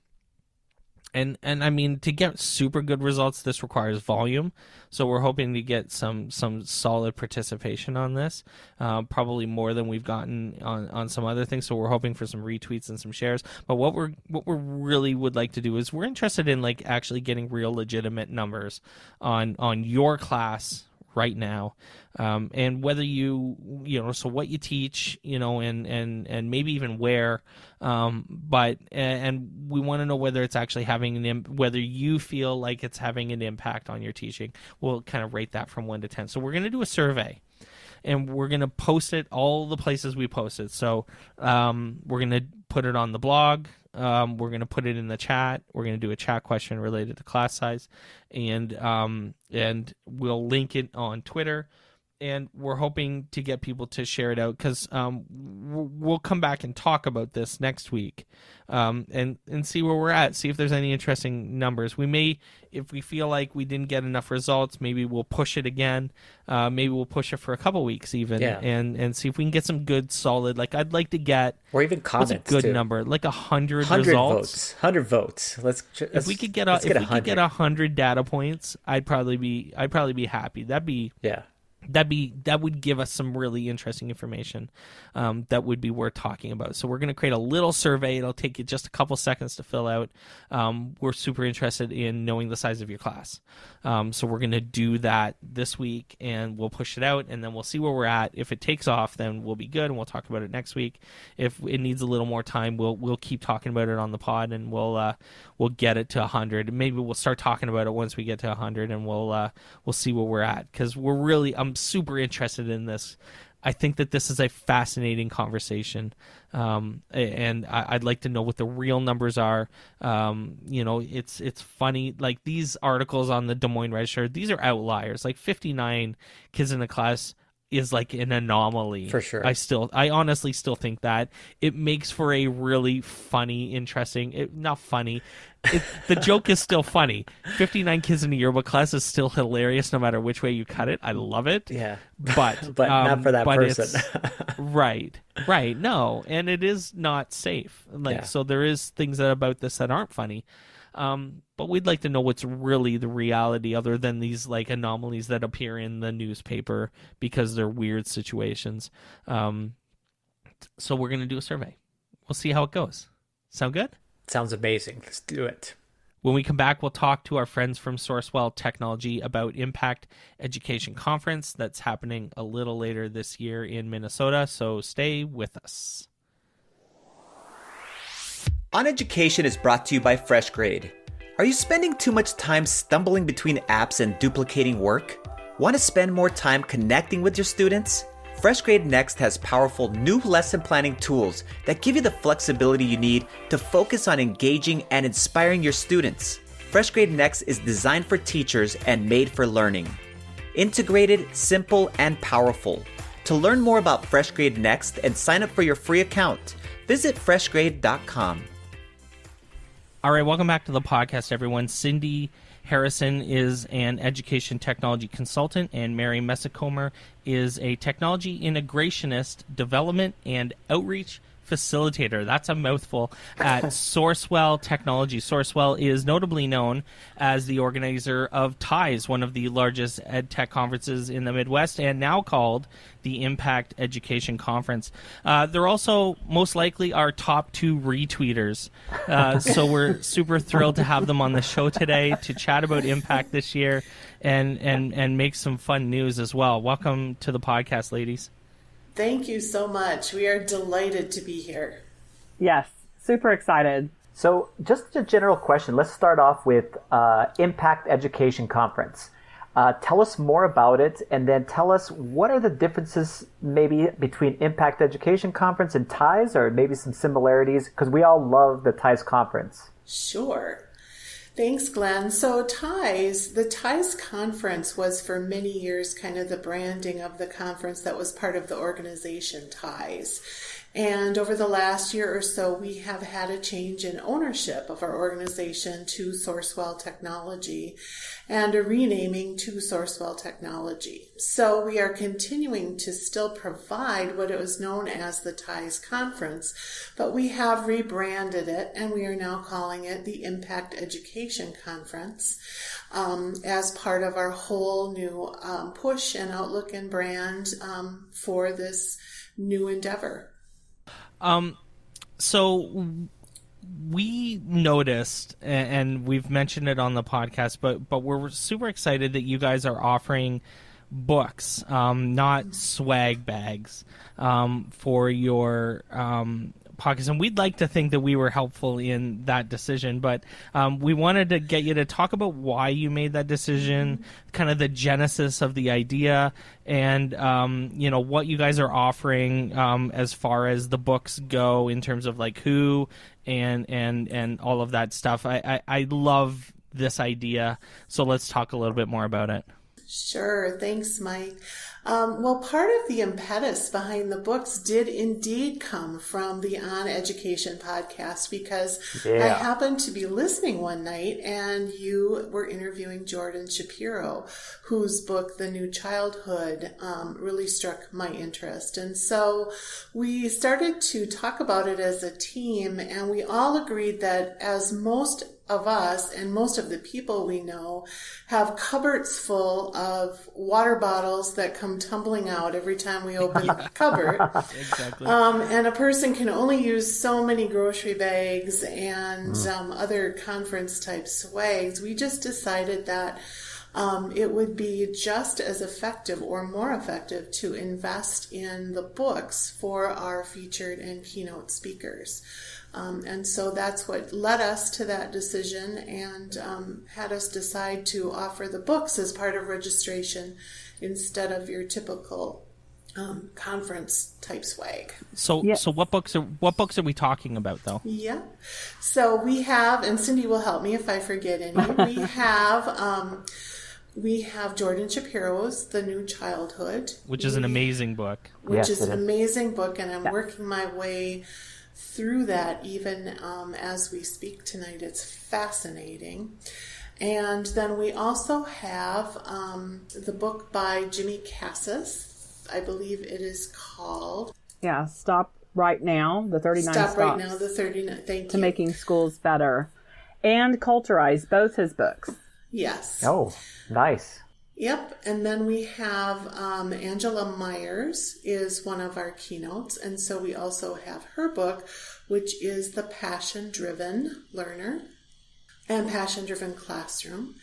And I mean, to get super good results, this requires volume. So we're hoping to get some solid participation on this, probably more than we've gotten on some other things. So we're hoping for some retweets and some shares. But what we really would like to do is we're interested in like actually getting real legitimate numbers on your class right now, and whether so what you teach, and maybe even where, but we want to know whether it's actually having whether you feel like it's having an impact on your teaching. We'll kind of rate that from 1 to 10. So we're going to do a survey, and we're going to post it all the places we post it. So we're going to put it on the blog. We're going to put it in the chat. We're going to do a chat question related to class size, and we'll link it on Twitter. And we're hoping to get people to share it out because we'll come back and talk about this next week, and see where we're at, see if there's any interesting numbers. We may, if we feel like we didn't get enough results, maybe we'll push it again. Maybe we'll push it for a couple weeks even, and see if we can get some good, solid, like I'd like to get, or even comments. What's a good number? Like 100 results. 100 votes. If we could get 100 data points, I'd probably be happy. That would give us some really interesting information that would be worth talking about. So we're going to create a little survey. It'll take you just a couple seconds to fill out. We're super interested in knowing the size of your class. So we're going to do that this week, and we'll push it out, and then we'll see where we're at. If it takes off, then we'll be good, and we'll talk about it next week. If it needs a little more time, we'll keep talking about it on the pod, and we'll get it to 100. Maybe we'll start talking about it once we get to 100, and we'll see where we're at, because I'm super interested in this. I think that this is a fascinating conversation, and I'd like to know what the real numbers are. It's funny, like these articles on the Des Moines Register, these are outliers. Like 59 kids in a class is like an anomaly. For sure. I honestly still think that it makes for a really funny, interesting, not funny. The joke is still funny. 59 kids in a yearbook class is still hilarious no matter which way you cut it. I love it. Yeah. But not for that person. Right. No. And it is not safe. So there is things about this that aren't funny. But we'd like to know what's really the reality other than these like anomalies that appear in the newspaper because they're weird situations. So we're going to do a survey. We'll see how it goes. Sound good? Sounds amazing. Let's do it. When we come back, we'll talk to our friends from Sourcewell Technology about Impact Education Conference that's happening a little later this year in Minnesota. So stay with us. OnEducation is brought to you by FreshGrade. Are you spending too much time stumbling between apps and duplicating work? Want to spend more time connecting with your students? FreshGrade Next has powerful new lesson planning tools that give you the flexibility you need to focus on engaging and inspiring your students. FreshGrade Next is designed for teachers and made for learning. Integrated, simple, and powerful. To learn more about FreshGrade Next and sign up for your free account, visit freshgrade.com. All right, welcome back to the podcast, everyone. Cyndy Harrison is an education technology consultant, and Mary Mehsikomer is a technology integrationist, development, and outreach facilitator. That's a mouthful at Sourcewell Technology. Sourcewell is notably known as the organizer of TIES, one of the largest ed tech conferences in the Midwest, and now called the Impact Education Conference. They're also most likely our top 2 retweeters. So we're super thrilled to have them on the show today to chat about Impact this year and make some fun news as well. Welcome to the podcast, ladies. Thank you so much. We are delighted to be here. Yes, super excited. So just a general question. Let's start off with Impact Education Conference. Tell us more about it, and then tell us what are the differences maybe between Impact Education Conference and TIES, or maybe some similarities, because we all love the TIES conference. Sure. Thanks, Glenn. So the TIES conference was for many years kind of the branding of the conference that was part of the organization TIES. And over the last year or so, we have had a change in ownership of our organization to Sourcewell Technology and a renaming to Sourcewell Technology. So we are continuing to still provide what it was known as the TIES conference, but we have rebranded it and we are now calling it the Impact Education Conference as part of our whole new push and outlook and brand for this new endeavor. So we noticed, and we've mentioned it on the podcast, but we're super excited that you guys are offering books, not swag bags, for your podcast. And we'd like to think that we were helpful in that decision, but we wanted to get you to talk about why you made that decision, kind of the genesis of the idea, and what you guys are offering as far as the books go in terms of like who and all of that stuff. I love this idea, so let's talk a little bit more about it. Sure. Thanks, Mike. Well, part of the impetus behind the books did indeed come from the OnEducation podcast, because I happened to be listening one night and you were interviewing Jordan Shapiro, whose book, The New Childhood, really struck my interest. And so we started to talk about it as a team, and we all agreed that as most of us and most of the people we know have cupboards full of water bottles that come tumbling out every time we open the cupboard. Exactly. And a person can only use so many grocery bags and other conference type swags. We just decided that it would be just as effective or more effective to invest in the books for our featured and keynote speakers. And so that's what led us to that decision and had us decide to offer the books as part of registration instead of your typical conference type swag. So what books are we talking about though? Yeah. So we have, and Cyndy will help me if I forget any. We have Jordan Shapiro's The New Childhood, which is an amazing book. Which is an amazing book, and I'm working my way through that even as we speak tonight. It's fascinating. And then we also have the book by Jimmy Cassis. I believe it is called Stop Right Now, the 39 Stop Stops Right Now, the 39. Thank to you. Making Schools Better, and Culturize, both his books. Yes. Oh, nice. Yep. And then we have Angela Myers is one of our keynotes. And so we also have her book, which is The Passion-Driven Learner and Passion-Driven Classroom.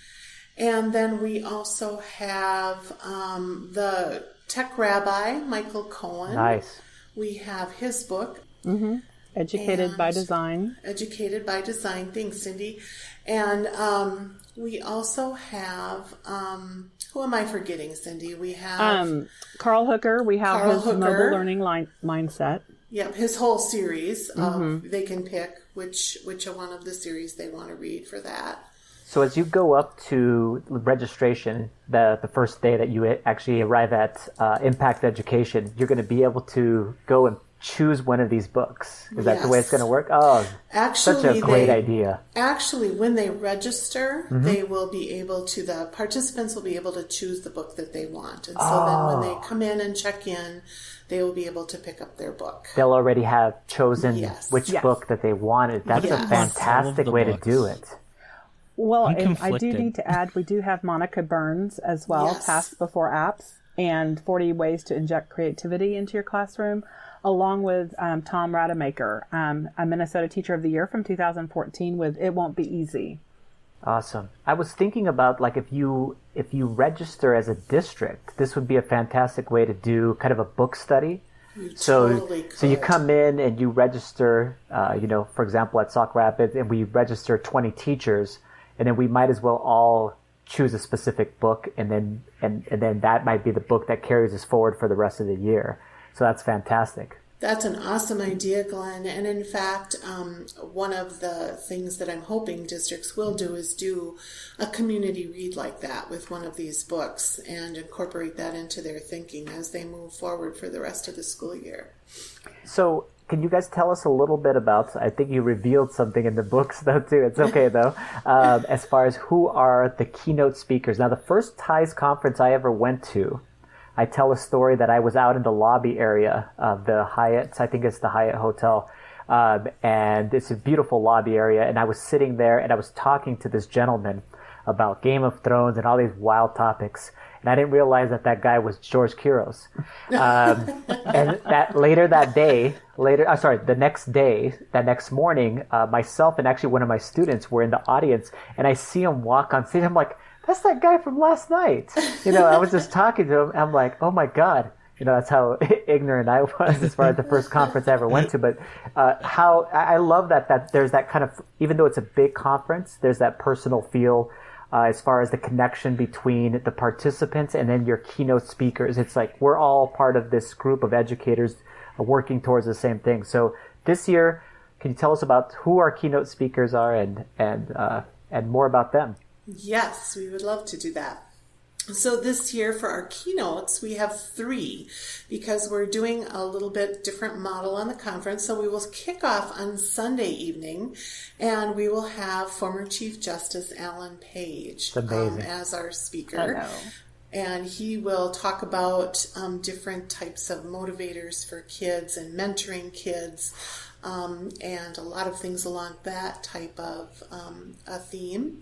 And then we also have the Tech Rabbi, Michael Cohen. Nice. We have his book. Mm-hmm. Educated by Design. Educated by Design. Thanks, Cyndy. And we also have, who am I forgetting, Cyndy? We have Carl Hooker. We have Carl his Hooker. Mobile Learning Mindset. Yep, his whole series. They can pick which one of the series they want to read for that. So as you go up to registration, the first day that you actually arrive at Impact Education, you're going to be able to go and choose one of these books. Is that the way it's going to work? Oh, actually, such a great idea. Actually, when they register, they will be able to, the participants will be able to choose the book that they want. And so then when they come in and check in, they will be able to pick up their book. They'll already have chosen which book that they wanted. That's a fantastic way to do it. Well, and I do need to add, we do have Monica Burns as well, Tasks Before Apps, and 40 Ways to Inject Creativity into Your Classroom, along with Tom Rademacher, a Minnesota Teacher of the Year from 2014 with It Won't Be Easy. Awesome. I was thinking about, like, if you register as a district, this would be a fantastic way to do kind of a book study. So you come in and you register, for example, at Sauk Rapids, and we register 20 teachers, and then we might as well all choose a specific book, and then that might be the book that carries us forward for the rest of the year. So that's fantastic. That's an awesome idea, Glenn. And in fact, one of the things that I'm hoping districts will do is do a community read like that with one of these books and incorporate that into their thinking as they move forward for the rest of the school year. So can you guys tell us a little bit about, I think you revealed something in the books though too, it's okay though, as far as who are the keynote speakers. Now the first TIES conference I ever went to, I tell a story that I was out in the lobby area of the Hyatt, I think it's the Hyatt Hotel, and it's a beautiful lobby area, and I was sitting there and I was talking to this gentleman about Game of Thrones and all these wild topics, and I didn't realize that guy was George Kiros. And the next morning, myself and actually one of my students were in the audience, and I see him walk on stage. I'm like, that's that guy from last night. I was just talking to him. I'm like, oh my God. That's how ignorant I was as far as the first conference I ever went to. But how I love that there's that kind of, even though it's a big conference, there's that personal feel as far as the connection between the participants and then your keynote speakers. It's like we're all part of this group of educators working towards the same thing. So this year, can you tell us about who our keynote speakers are and more about them? Yes, we would love to do that. So this year for our keynotes, we have 3 because we're doing a little bit different model on the conference. So we will kick off on Sunday evening, and we will have former Chief Justice Alan Page as our speaker. And he will talk about different types of motivators for kids and mentoring kids, and a lot of things along that type of a theme.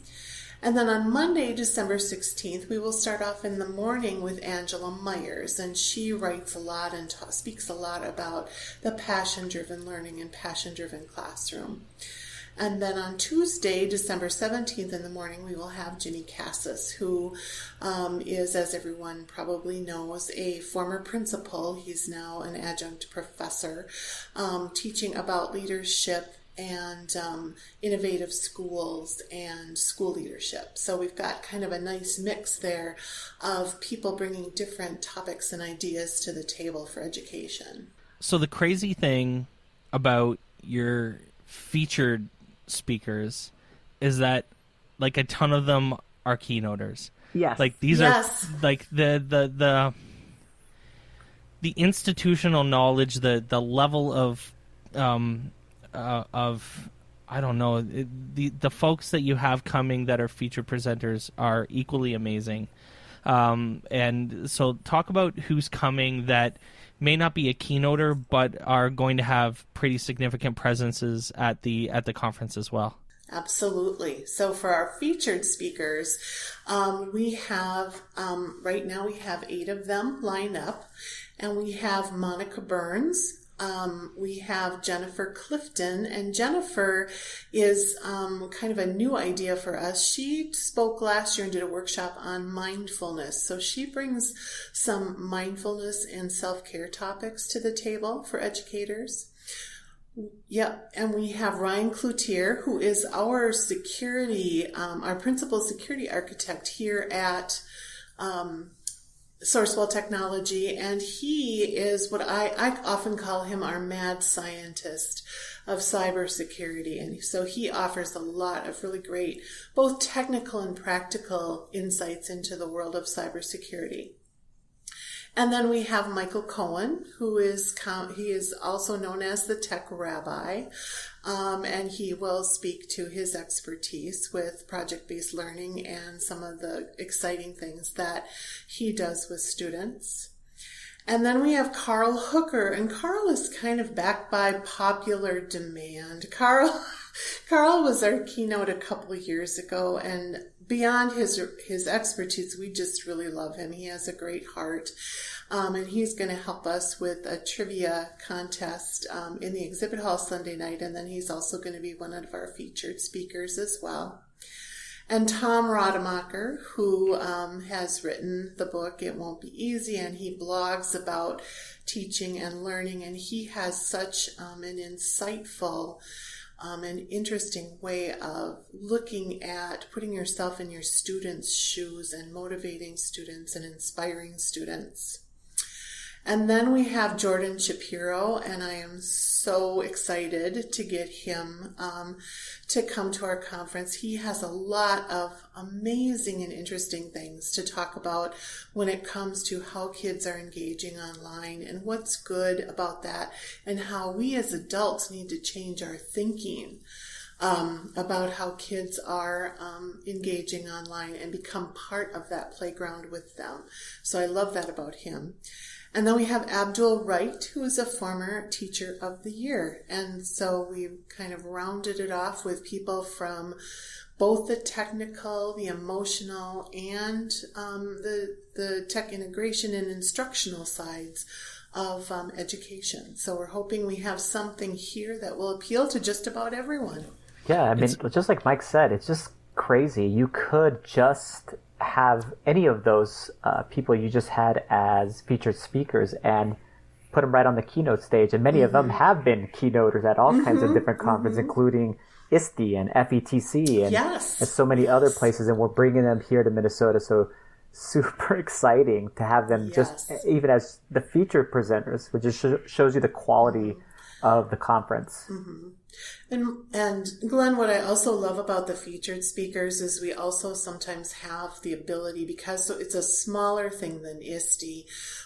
And then on Monday, December 16th, we will start off in the morning with Angela Myers, and she writes a lot and speaks a lot about the passion-driven learning and passion-driven classroom. And then on Tuesday, December 17th in the morning, we will have Ginny Cassis, who is, as everyone probably knows, a former principal. He's now an adjunct professor, teaching about leadership and innovative schools and school leadership. So we've got kind of a nice mix there of people bringing different topics and ideas to the table for education. So the crazy thing about your featured speakers is that like a ton of them are keynoters. Yes. Like these are like the institutional knowledge, the level of I don't know, the folks that you have coming that are featured presenters are equally amazing. And so talk about who's coming that may not be a keynoter, but are going to have pretty significant presences at the conference as well. Absolutely. So for our featured speakers, we have, right now we have 8 of them lined up, and we have Monica Burns. We have Jennifer Clifton, and Jennifer is kind of a new idea for us. She spoke last year and did a workshop on mindfulness. So she brings some mindfulness and self-care topics to the table for educators. Yep, and we have Ryan Cloutier, who is our security, our principal security architect here at Sourcewell Technology, and he is what I often call him our mad scientist of cybersecurity. And so he offers a lot of really great, both technical and practical insights into the world of cybersecurity. And then we have Michael Cohen, who is also known as the Tech Rabbi, and he will speak to his expertise with project-based learning and some of the exciting things that he does with students. And then we have Carl Hooker, and Carl is kind of backed by popular demand. Carl was our keynote a couple of years ago, and beyond his expertise, we just really love him. He has a great heart, and he's going to help us with a trivia contest in the exhibit hall Sunday night, and then he's also going to be one of our featured speakers as well. And Tom Rademacher, who has written the book It Won't Be Easy, and he blogs about teaching and learning, and he has such an insightful an interesting way of looking at putting yourself in your students' shoes and motivating students and inspiring students. And then we have Jordan Shapiro, and I am so excited to get him to come to our conference. He has a lot of amazing and interesting things to talk about when it comes to how kids are engaging online and what's good about that, and how we as adults need to change our thinking about how kids are engaging online and become part of that playground with them. So I love that about him. And then we have Abdul Wright, who is a former Teacher of the Year. And so we've kind of rounded it off with people from both the technical, the emotional, and the tech integration and instructional sides of education. So we're hoping we have something here that will appeal to just about everyone. Yeah, I mean, just like Mike said, it's just crazy. You could just have any of those people you just had as featured speakers and put them right on the keynote stage. And many of them have been keynoters at all kinds of different conferences, including ISTE and FETC and so many other places. And we're bringing them here to Minnesota. So super exciting to have them just even as the featured presenters, which just shows you the quality of the conference. And Glenn, what I also love about the featured speakers is we also sometimes have the ability, because it's a smaller thing than ISTE,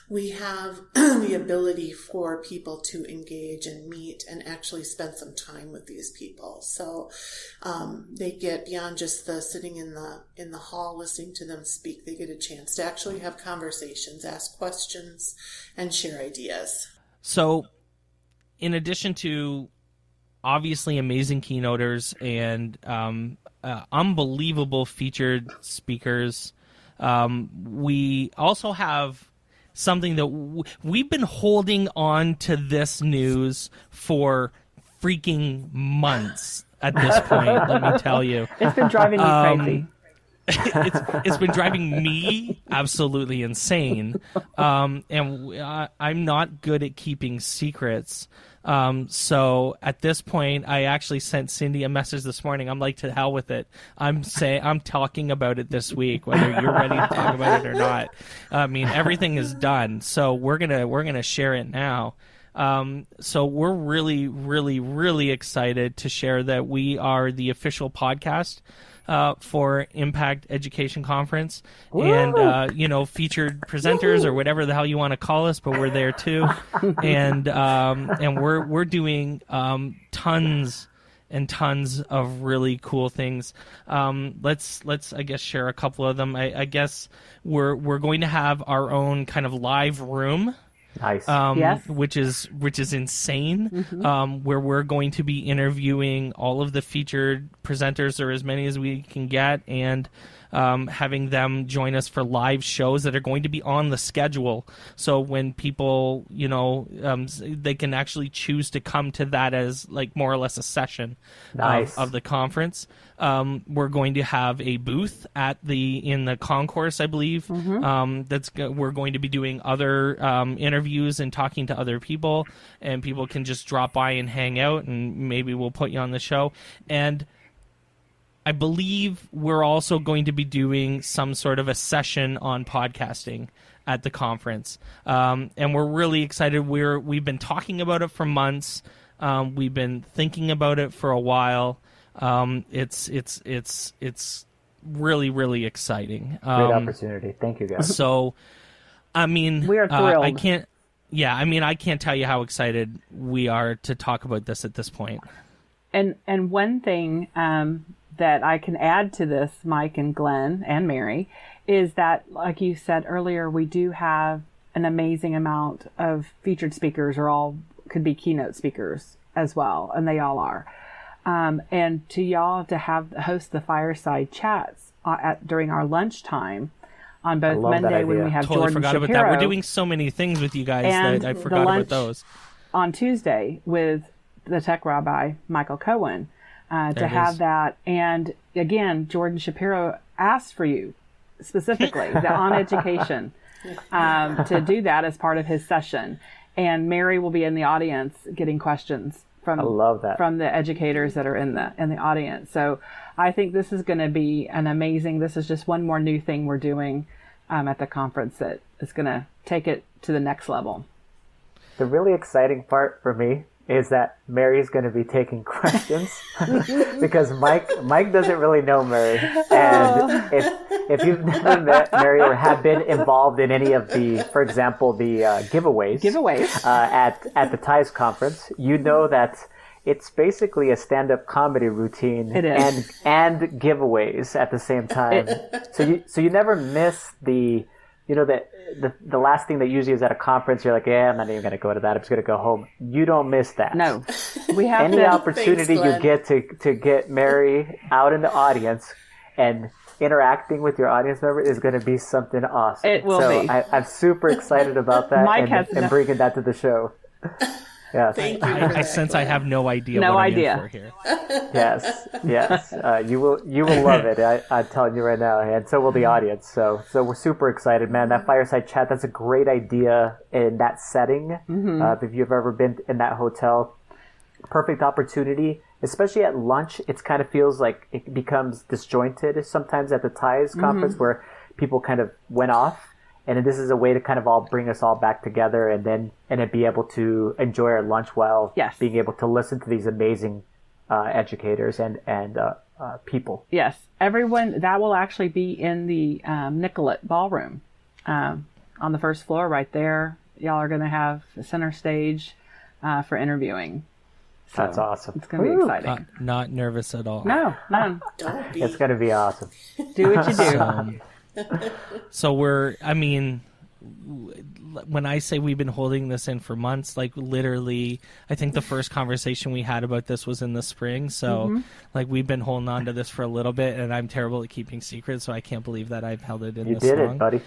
we have the ability for people to engage and meet and actually spend some time with these people. So they get beyond just the sitting in the hall listening to them speak. They get a chance to actually have conversations, ask questions, and share ideas. So in addition to obviously amazing keynoters and unbelievable featured speakers, we also have something that we've been holding on to this news for freaking months at this point, let me tell you. It's been driving me crazy. It's been driving me absolutely insane. And I'm not good at keeping secrets. So at this point, I actually sent Cyndy a message this morning. I'm like, to hell with it. I'm talking about it this week, whether you're ready to talk about it or not. I mean, everything is done. So we're gonna share it now. So we're really, really, really excited to share that we are the official podcast for Impact Education Conference. Woo! And featured presenters or whatever the hell you want to call us, but we're there too. And we're doing tons and tons of really cool things. Let's I guess share a couple of them. I guess we're going to have our own kind of live room. Nice. Which is insane. Where we're going to be interviewing all of the featured presenters, or as many as we can get, and having them join us for live shows that are going to be on the schedule. So when people, they can actually choose to come to that as like more or less a session of the conference. We're going to have a booth in the concourse, I believe. We're going to be doing other interviews and talking to other people, and people can just drop by and hang out, and maybe we'll put you on the show. And I believe we're also going to be doing some sort of a session on podcasting at the conference. And we're really excited. We've been talking about it for months. We've been thinking about it for a while. It's really, really exciting. Great opportunity. Thank you, guys. So, I mean, we are thrilled. I can't tell you how excited we are to talk about this at this point. And one thing that I can add to this, Mike and Glenn and Mary, is that, like you said earlier, we do have an amazing amount of featured speakers, or all could be keynote speakers as well, and they all are. And to y'all to host the fireside chats during our lunchtime on both Monday when we have Jordan Shapiro. About that. We're doing so many things with you guys that I forgot about those. On Tuesday with the tech rabbi, Michael Cohen, to have that. And again, Jordan Shapiro asked for you specifically, the OnEducation, to do that as part of his session. And Mary will be in the audience getting questions from I love that. from the educators that are in the audience. So I think this is going to be this is just one more new thing we're doing at the conference that is going to take it to the next level. The really exciting part for me is that Mary's going to be taking questions because Mike doesn't really know Mary. And if you've never met Mary or have been involved in any of for example, the giveaways at the TIES conference, you know that it's basically a stand-up comedy routine. It is. and giveaways at the same time. So you never miss the last thing that usually is at a conference, you're like, I'm not even going to go to that. I'm just going to go home. You don't miss that. No. We have any opportunity you get to get Mary out in the audience and interacting with your audience member is going to be something awesome. It will be. I'm super excited about that and bringing that to the show. Yes. Thank you. I sense I have no idea what I'm in for here. Yes. You will love it. I'm telling you right now, and so will the audience. So we're super excited, man. That fireside chat, that's a great idea in that setting. If you've ever been in that hotel, perfect opportunity, especially at lunch. It kind of feels like it becomes disjointed sometimes at the TIES conference where people kind of went off. And this is a way to kind of all bring us all back together and then be able to enjoy our lunch while being able to listen to these amazing educators and people. Yes. Everyone, that will actually be in the Nicollet Ballroom on the first floor right there. Y'all are going to have the center stage for interviewing. So that's awesome. It's going to be exciting. Not nervous at all. No. Don't be. It's going to be awesome. Do what you do. So when I say we've been holding this in for months, like literally, I think the first conversation we had about this was in the spring. So like we've been holding on to this for a little bit, and I'm terrible at keeping secrets, so I can't believe that I've held it in this long. You did it, buddy.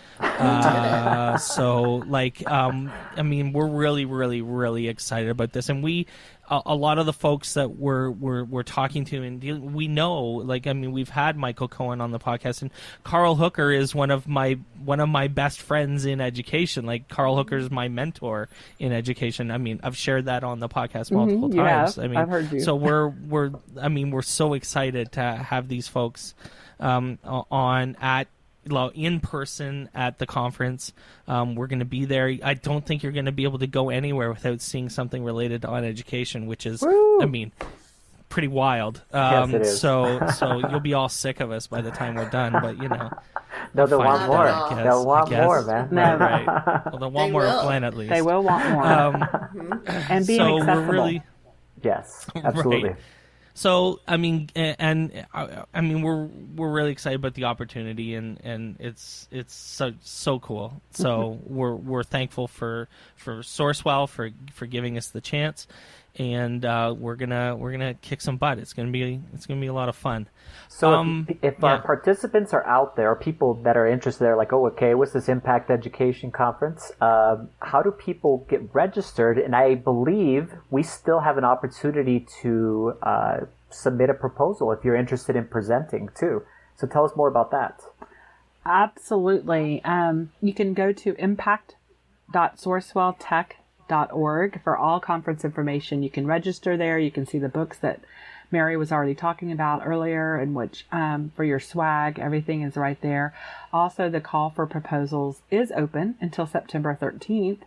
So like, I mean, we're really, really, really excited about this, and a lot of the folks that we're talking to and dealing, we know, like, I mean, we've had Michael Cohen on the podcast, and Carl Hooker is one of my best friends in education. Like, Carl Hooker is my mentor in education. I mean, I've shared that on the podcast multiple times. I mean, I've heard you. So we're so excited to have these folks in person at the conference. We're going to be there. I don't think you're going to be able to go anywhere without seeing something related to OnEducation, which is, I mean, pretty wild. Yes, it is. So you'll be all sick of us by the time we're done, but you know. No, they'll want more. They'll want more, man. No. Right. Well, they'll want more of Glen at least. They will want more. And being accessible. We're really, yes, absolutely. Right. So I mean, we're really excited about the opportunity, and it's so cool. So we're thankful for Sourcewell for giving us the chance, and we're gonna kick some butt. It's gonna be a lot of fun. So if our participants are out there, people that are interested, they're like, oh, okay, what's this Impact Education Conference? How do people get registered? And I believe we still have an opportunity to submit a proposal if you're interested in presenting too. So tell us more about that. Absolutely. You can go to impact.sourcewelltech.org for all conference information. You can register there. You can see the books that Mary was already talking about earlier, and which for your swag, everything is right there. Also, the call for proposals is open until September 13th.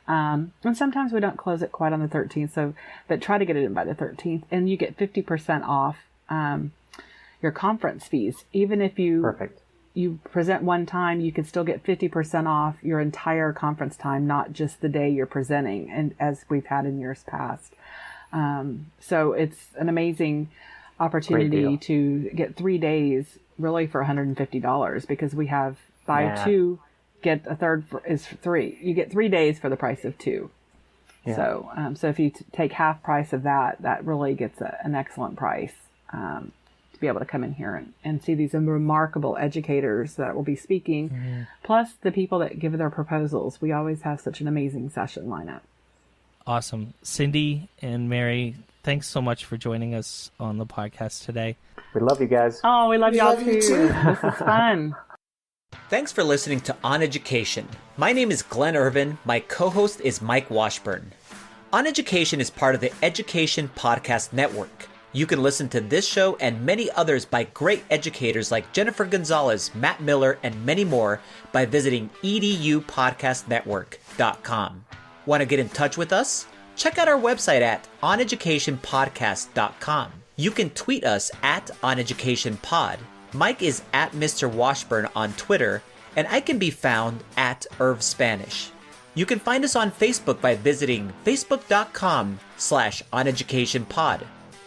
And sometimes we don't close it quite on the 13th, but try to get it in by the 13th, and you get 50% off your conference fees. Even if you present one time, you can still get 50% off your entire conference time, not just the day you're presenting, and as we've had in years past. So it's an amazing opportunity to get 3 days really for $150, because we have buy two, get a third is free. You get 3 days for the price of two. Yeah. So if you take half price of that really gets an excellent price to be able to come in here and see these remarkable educators that will be speaking, plus the people that give their proposals. We always have such an amazing session lineup. Awesome. Cyndy and Mary, thanks so much for joining us on the podcast today. We love you guys. Oh, we love y'all too. This is fun. Thanks for listening to OnEducation. My name is Glen Irvin. My co-host is Mike Washburn. OnEducation is part of the Education Podcast Network. You can listen to this show and many others by great educators like Jennifer Gonzalez, Matt Miller, and many more by visiting edupodcastnetwork.com. Want to get in touch with us? Check out our website at oneducationpodcast.com. You can tweet us at oneducationpod. Mike is at Mr. Washburn on Twitter, and I can be found at Irv Spanish. You can find us on Facebook by visiting facebook.com/oneducationpod.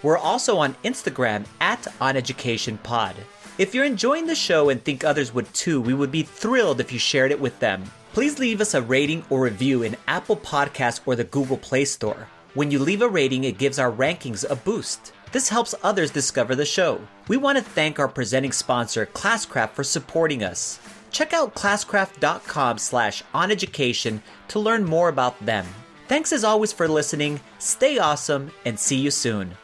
We're also on Instagram at oneducationpod. If you're enjoying the show and think others would too, we would be thrilled if you shared it with them. Please leave us a rating or review in Apple Podcasts or the Google Play Store. When you leave a rating, it gives our rankings a boost. This helps others discover the show. We want to thank our presenting sponsor, Classcraft, for supporting us. Check out classcraft.com/oneducation to learn more about them. Thanks as always for listening, stay awesome, and see you soon.